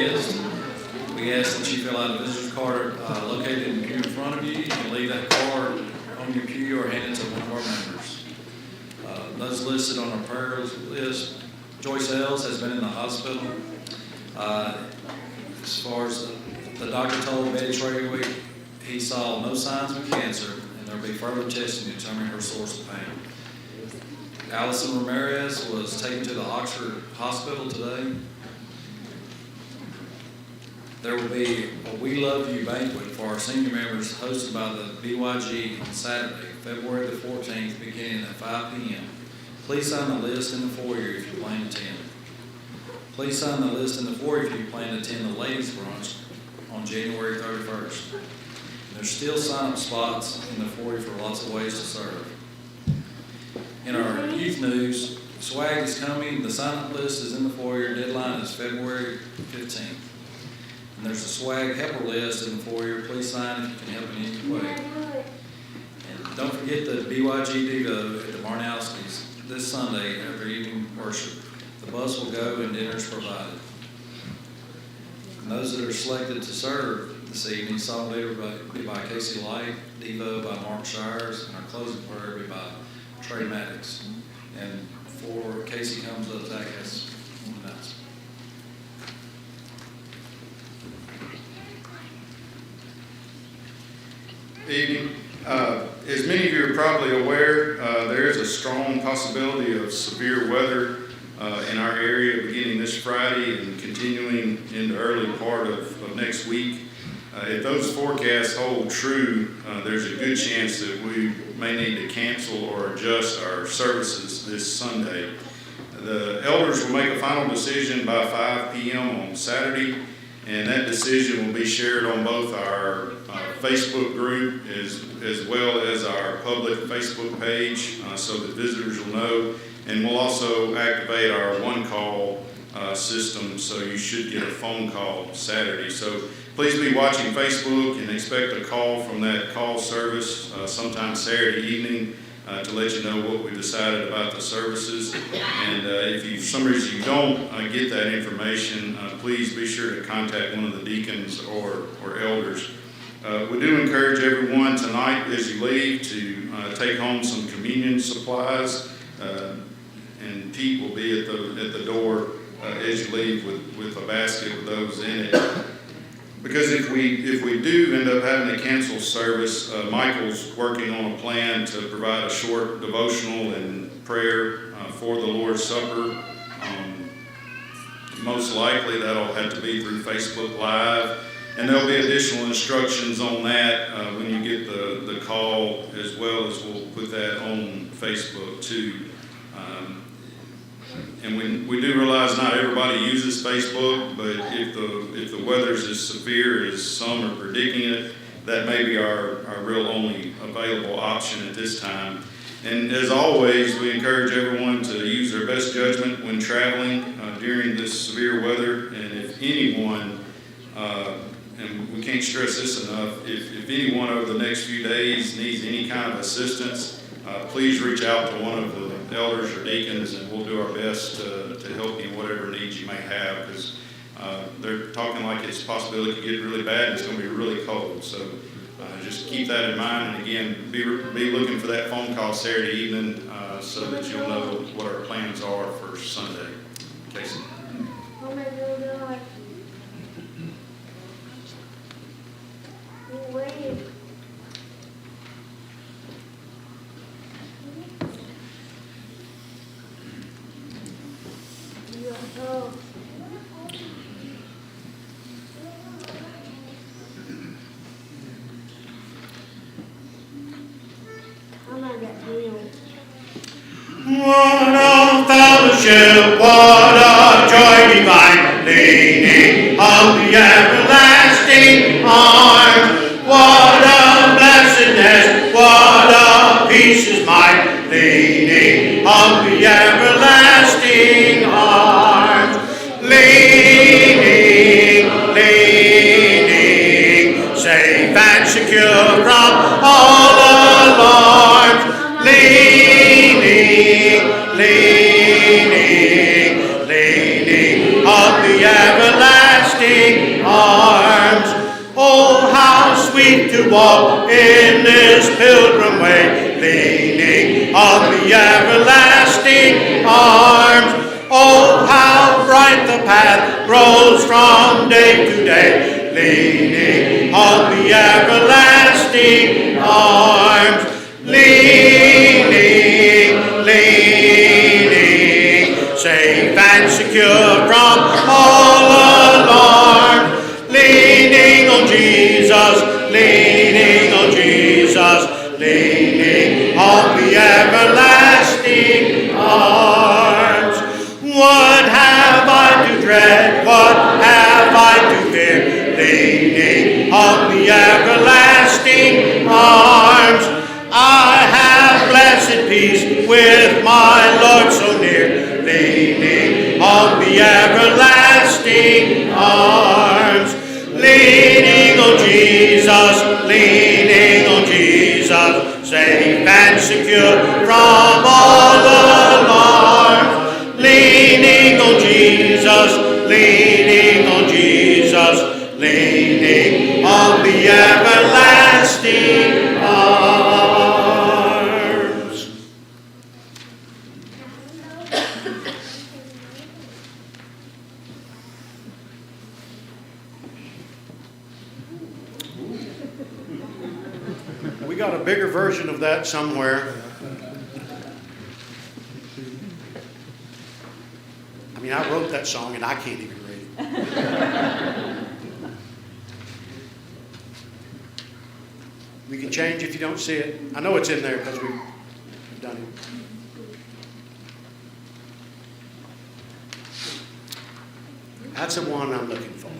guests. We ask that you fill out a visitor's card located in the pew in front of you. You can leave that card on your pew or hand it to one of our members. Those listed on our prayer list, Joyce Ells has been in the hospital. As far as the doctor told Betty Treyway, he saw no signs of cancer, and there will be further testing to determine her source of pain. Allison Ramirez was taken to the Oxford Hospital today. There will be a We Love You banquet for our senior members hosted by the BYG on Saturday, February the 14th, beginning at 5 p.m. Please sign the list in the foyer if you plan to attend. Please sign the list in the foyer if you plan to attend the ladies' brunch on January 31st. There's still sign-up spots in the foyer for lots of ways to serve. In our youth news, swag is coming. The sign-up list is in the foyer. Deadline is February 15th. And there's a swag helper list in the foyer. Please sign if you can help in any way. And don't forget the BYG Devo at the Barnowski's this Sunday after evening worship. The bus will go and dinner is provided. And those that are selected to serve this evening, song leader will be by Casey Light, Devo by Mark Shires, and our closing prayer will be by Trey Maddox. And before Casey comes up, Zach has one announcement. Evening. As many of you are probably aware, there is a strong possibility of severe weather in our area beginning this Friday and continuing into early part of next week. If those forecasts hold true, there's a good chance that we may need to cancel or adjust our services this Sunday. The elders will make a final decision by 5 p.m. on Saturday, and that decision will be shared on both our Facebook group as well as our public Facebook page so that visitors will know. And we'll also activate our one-call system, so you should get a phone call Saturday. So please be watching Facebook and expect a call from that call service sometime Saturday evening to let you know what we decided about the services. And if you, for some reason you don't get that information, please be sure to contact one of the deacons or elders. We do encourage everyone tonight as you leave to take home some communion supplies, and Pete will be at the door as you leave with a basket with those in it. Because if we do end up having to cancel service, Michael's working on a plan to provide a short devotional and prayer for the Lord's Supper. Most likely that'll have to be through Facebook Live. And there'll be additional instructions on that when you get the call, as well as we'll put that on Facebook too. And we do realize not everybody uses Facebook, but if the weather's as severe as some are predicting it, that may be our real only available option at this time. And as always, we encourage everyone to use their best judgment when traveling during this severe weather. And if anyone, and we can't stress this enough, if anyone over the next few days needs any kind of assistance, please reach out to one of the elders or deacons, and we'll do our best to help you in whatever needs you may have, because they're talking like it's a possibility it could get really bad and it's going to be really cold. So just keep that in mind, and again, be looking for that phone call Saturday evening so that you'll know what our plans are for Sunday. Casey. Oh my God. Wait. Oh. I'm gonna get real. What a fellowship, what a joy divine, leaning on the everlasting arm. What a blessedness, what a peace is mine, leaning on the everlasting arm. Leaning, leaning, safe and secure from all alarms. Leaning, leaning, leaning on the everlasting everlasting arms. Oh, how sweet to walk in this pilgrim way, leaning on the everlasting arms. Oh, how bright the path grows from day to day, leaning on the everlasting arms. Leaning, leaning, safe and secure from all alarm. Leaning on Jesus, leaning on Jesus, leaning on the everlasting arms. What have I to dread? What have I to fear? Leaning on the everlasting arms. I have blessed peace with my Lord so near, leaning on the everlasting arms. Leaning on Jesus, leaning on Jesus, safe and secure from all alarms. Leaning on Jesus, leaning on Jesus, leaning on the everlasting arms. We got a bigger version of that somewhere. I mean, I wrote that song and I can't even read it. We can change if you don't see it. I know it's in there because we've done it. That's the one I'm looking for.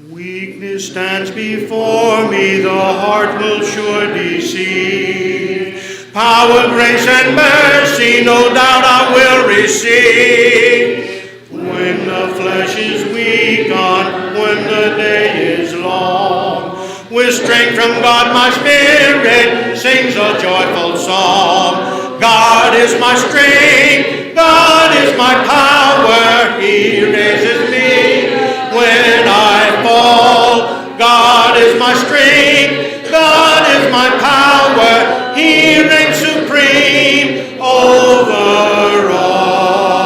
Weakness stands before me, the heart will sure deceive. Power, grace, and mercy, no doubt I will receive. When the flesh is weak on, when the day is long, with strength from God my spirit sings a joyful song. God is my strength, God is my power, He raises me when I fall. God is my strength, God is my power, He reigns supreme over all.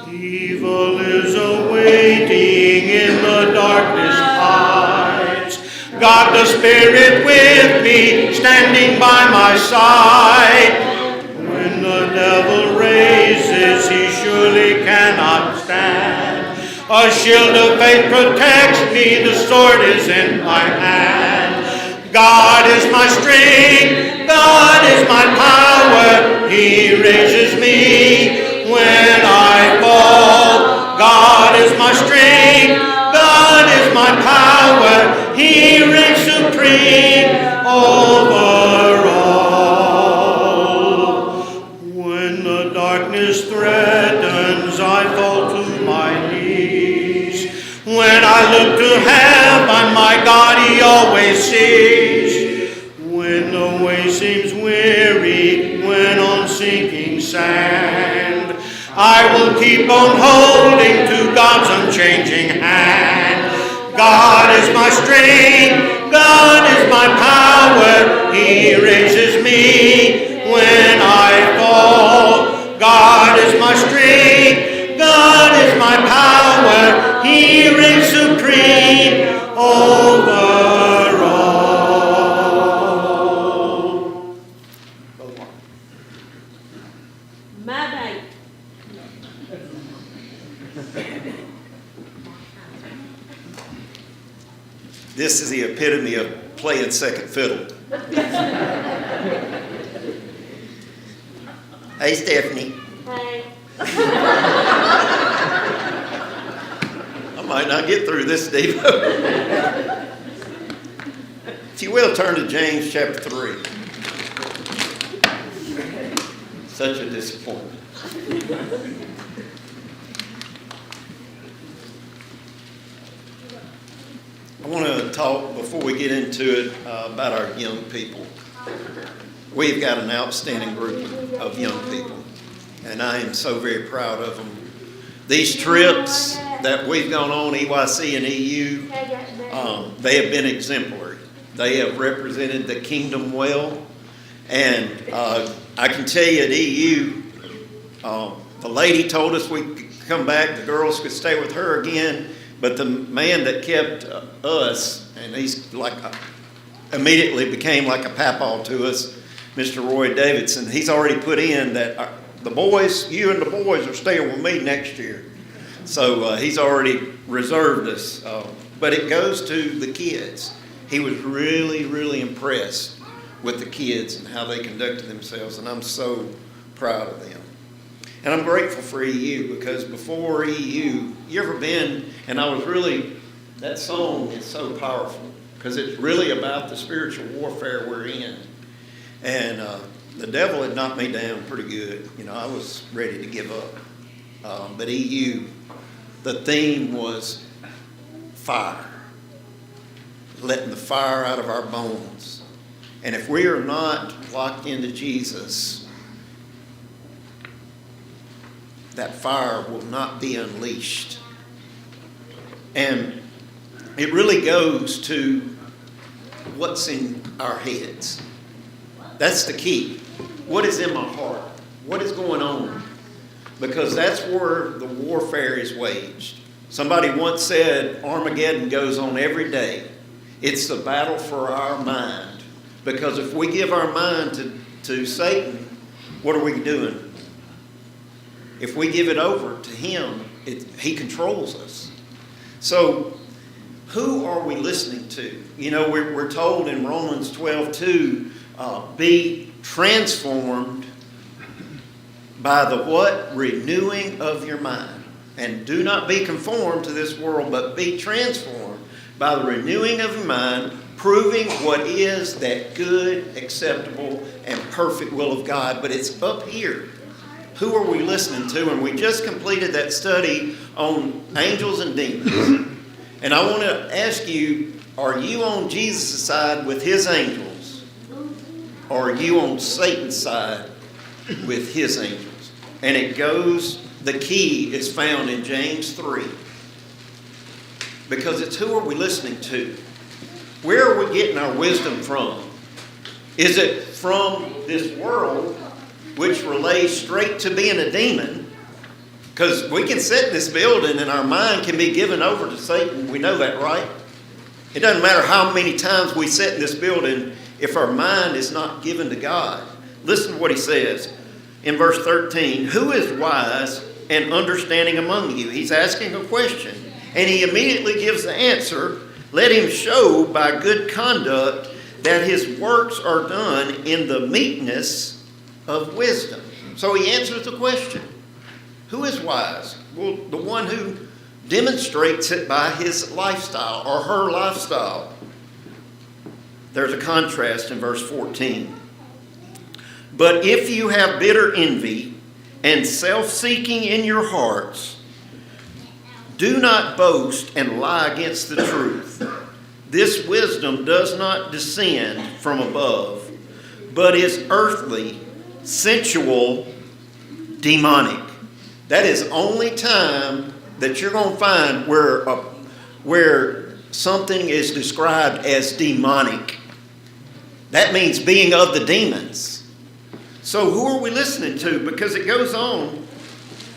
Evil is awaiting in the darkness hides. God the Spirit with me, standing by my side. When the devil raises, he surely cannot stand. A shield of faith protects me, the sword is in my hand. God is my strength, God is my power, He raises me when I fall. God is my strength, God is my power, He reigns supreme over all. When the darkness threatens, I fall to my knees. When I look to heaven, my God, He always sees. When the way seems weary, when on sinking sand, I will keep on holding to God's unchanging hand. God is my strength, God is my power, He raises me when I fall. God is my strength, God is my power, He reigns supreme over all. My day. This is the epitome of playing second fiddle. Hey, Stephanie. Hey. I might not get through this, Steve. If you will, turn to James chapter 3. Such a disappointment. I want to talk before we get into it about our young people. We've got an outstanding group of young people, and I am so very proud of them. These trips that we've gone on, EYC and EU, they have been exemplary. They have represented the kingdom well, and I can tell you at EU, the lady told us we could come back, the girls could stay with her again, but the man that kept us, and he's like immediately became like a papaw to us, Mr. Roy Davidson, he's already put in that the boys, you and the boys are staying with me next year. So he's already reserved us. But it goes to the kids. He was really, really impressed with the kids and how they conducted themselves, and I'm so proud of them. And I'm grateful for EU, because before EU, you ever been, and I was really, that song is so powerful, because it's really about the spiritual warfare we're in. And the devil had knocked me down pretty good. You know, I was ready to give up. But EU, the theme was fire, letting the fire out of our bones. And if we are not locked into Jesus, that fire will not be unleashed. And it really goes to what's in our heads. That's the key. What is in my heart? What is going on? Because that's where the warfare is waged. Somebody once said Armageddon goes on every day. It's the battle for our mind. Because if we give our mind to Satan, what are we doing? If we give it over to him, he controls us. So who are we listening to? You know, we're told in Romans 12:2, be transformed by the what? Renewing of your mind. And do not be conformed to this world, but be transformed by the renewing of your mind, proving what is that good, acceptable, and perfect will of God. But it's up here. Who are we listening to? And we just completed that study on angels and demons. And I want to ask you, are you on Jesus' side with his angels? Or are you on Satan's side with his angels? And it goes, the key is found in James 3. Because it's who are we listening to? Where are we getting our wisdom from? Is it from this world, which relates straight to being a demon? Because we can sit in this building and our mind can be given over to Satan. We know that, right? It doesn't matter how many times we sit in this building if our mind is not given to God. Listen to what he says in verse 13. Who is wise and understanding among you? He's asking a question. And he immediately gives the answer. Let him show by good conduct that his works are done in the meekness of wisdom. So he answers the question. Who is wise? Well, the one who demonstrates it by his lifestyle or her lifestyle. There's a contrast in verse 14. But if you have bitter envy and self-seeking in your hearts, do not boast and lie against the truth. This wisdom does not descend from above, but is earthly, sensual, demonic. That is only time that you're going to find where something is described as demonic. That means being of the demons. So who are we listening to? Because it goes on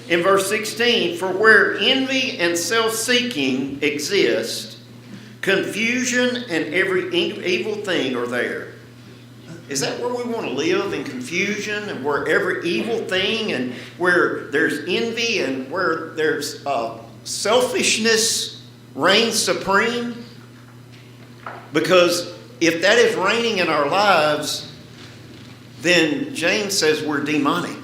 in verse 16, for where envy and self-seeking exist, confusion and every evil thing are there. Is that where we want to live, in confusion and where every evil thing and where there's envy and where there's selfishness reigns supreme? Because if that is reigning in our lives, then James says we're demonic.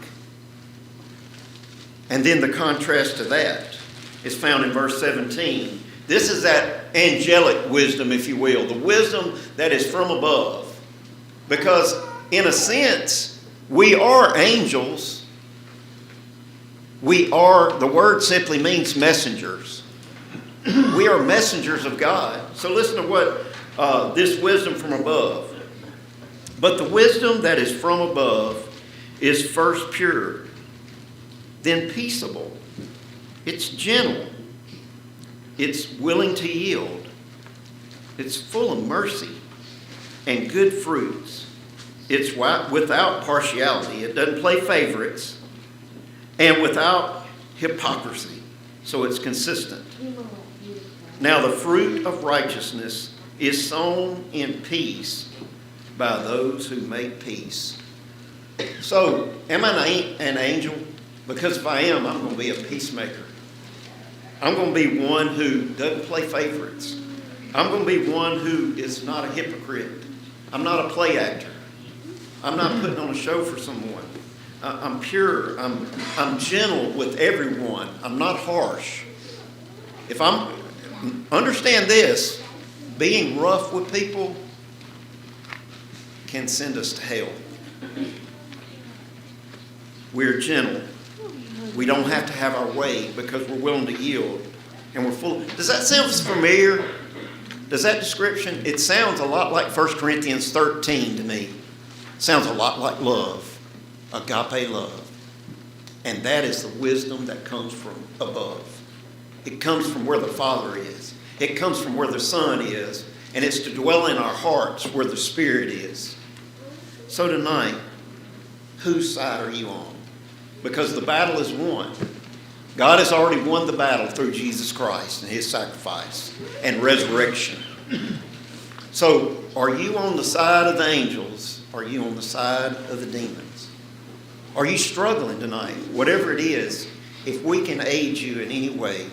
And then the contrast to that is found in verse 17. This is that angelic wisdom, if you will, the wisdom that is from above. Because in a sense, we are angels. We are, the word simply means messengers. We are messengers of God. So listen to what this wisdom from above. But the wisdom that is from above is first pure, then peaceable. It's gentle. It's willing to yield. It's full of mercy and good fruits. It's without partiality. It doesn't play favorites. And without hypocrisy. So it's consistent. Now the fruit of righteousness is sown in peace by those who make peace. So, am I an angel? Because if I am, I'm going to be a peacemaker. I'm going to be one who doesn't play favorites. I'm going to be one who is not a hypocrite. I'm not a play actor. I'm not putting on a show for someone. I'm pure. I'm gentle with everyone. I'm not harsh. Understand this, being rough with people can send us to hell. We're gentle. We don't have to have our way because we're willing to yield. And we're full. Does that sound familiar? Does that description? It sounds a lot like 1 Corinthians 13 to me. Sounds a lot like love. Agape love. And that is the wisdom that comes from above. It comes from where the Father is. It comes from where the Son is. And it's to dwell in our hearts where the Spirit is. So tonight, whose side are you on? Because the battle is won. God has already won the battle through Jesus Christ and his sacrifice and resurrection. So, are you on the side of the angels? Are you on the side of the demons? Are you struggling tonight? Whatever it is, if we can aid you in any way,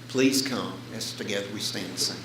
please come. As together we stand and sing.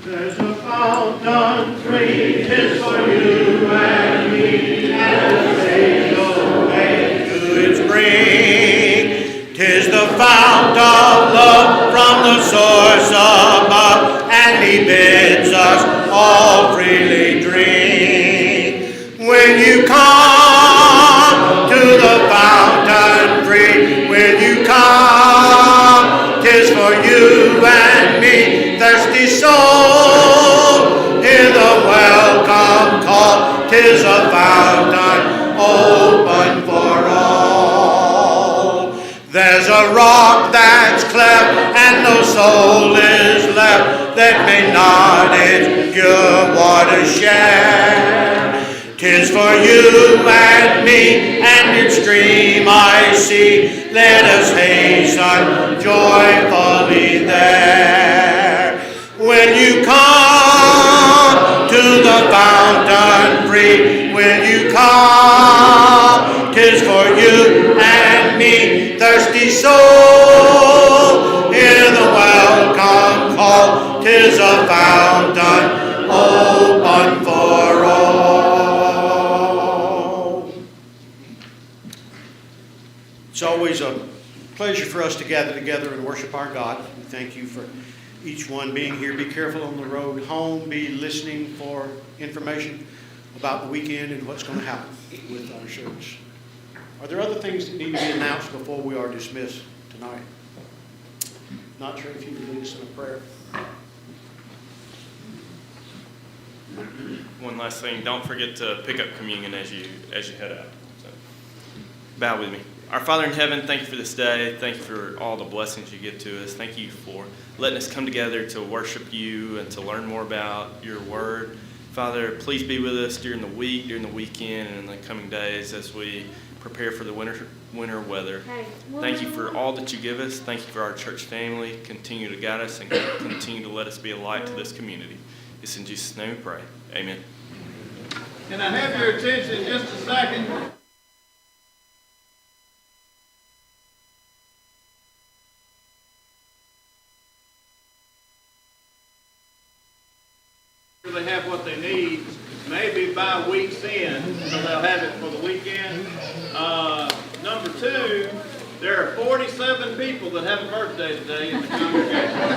There's a fountain free, 'tis for you and me, and the angel made to its brink. 'Tis the fount of love from the source above, and he bids us all freely drink. When you come to the fountain free, when you come, 'tis for you and me, thirsty soul, hear the welcome call. 'Tis a fountain open for all. There's a rock that's cleft, and no soul is left that may not its pure water share. 'Tis for you and me, and its stream I see. Let us hasten joyfully there. When you come to the fountain free, when you come, 'tis for you and me, thirsty soul, hear the welcome call. 'Tis a fountain open for all. It's always a pleasure for us to gather together and worship our God. We thank you for each one being here. Be careful on the road home. Be listening for information about the weekend and what's going to happen with our service. Are there other things that need to be announced before we are dismissed tonight? Not sure if you could lead us in a prayer. One last thing, don't forget to pick up communion as you head out. So, bow with me. Our Father in heaven, thank you for this day. Thank you for all the blessings you give to us. Thank you for letting us come together to worship you and to learn more about your word. Father, please be with us during the week, during the weekend, and in the coming days as we prepare for the winter weather. Thank you for all that you give us. Thank you for our church family. Continue to guide us and continue to let us be a light to this community. It's in Jesus' name we pray. Amen. Can I have your attention just a second? They have what they need, maybe by week's end, so they'll have it for the weekend. Number two, there are 47 people that have a birthday today in the congregation.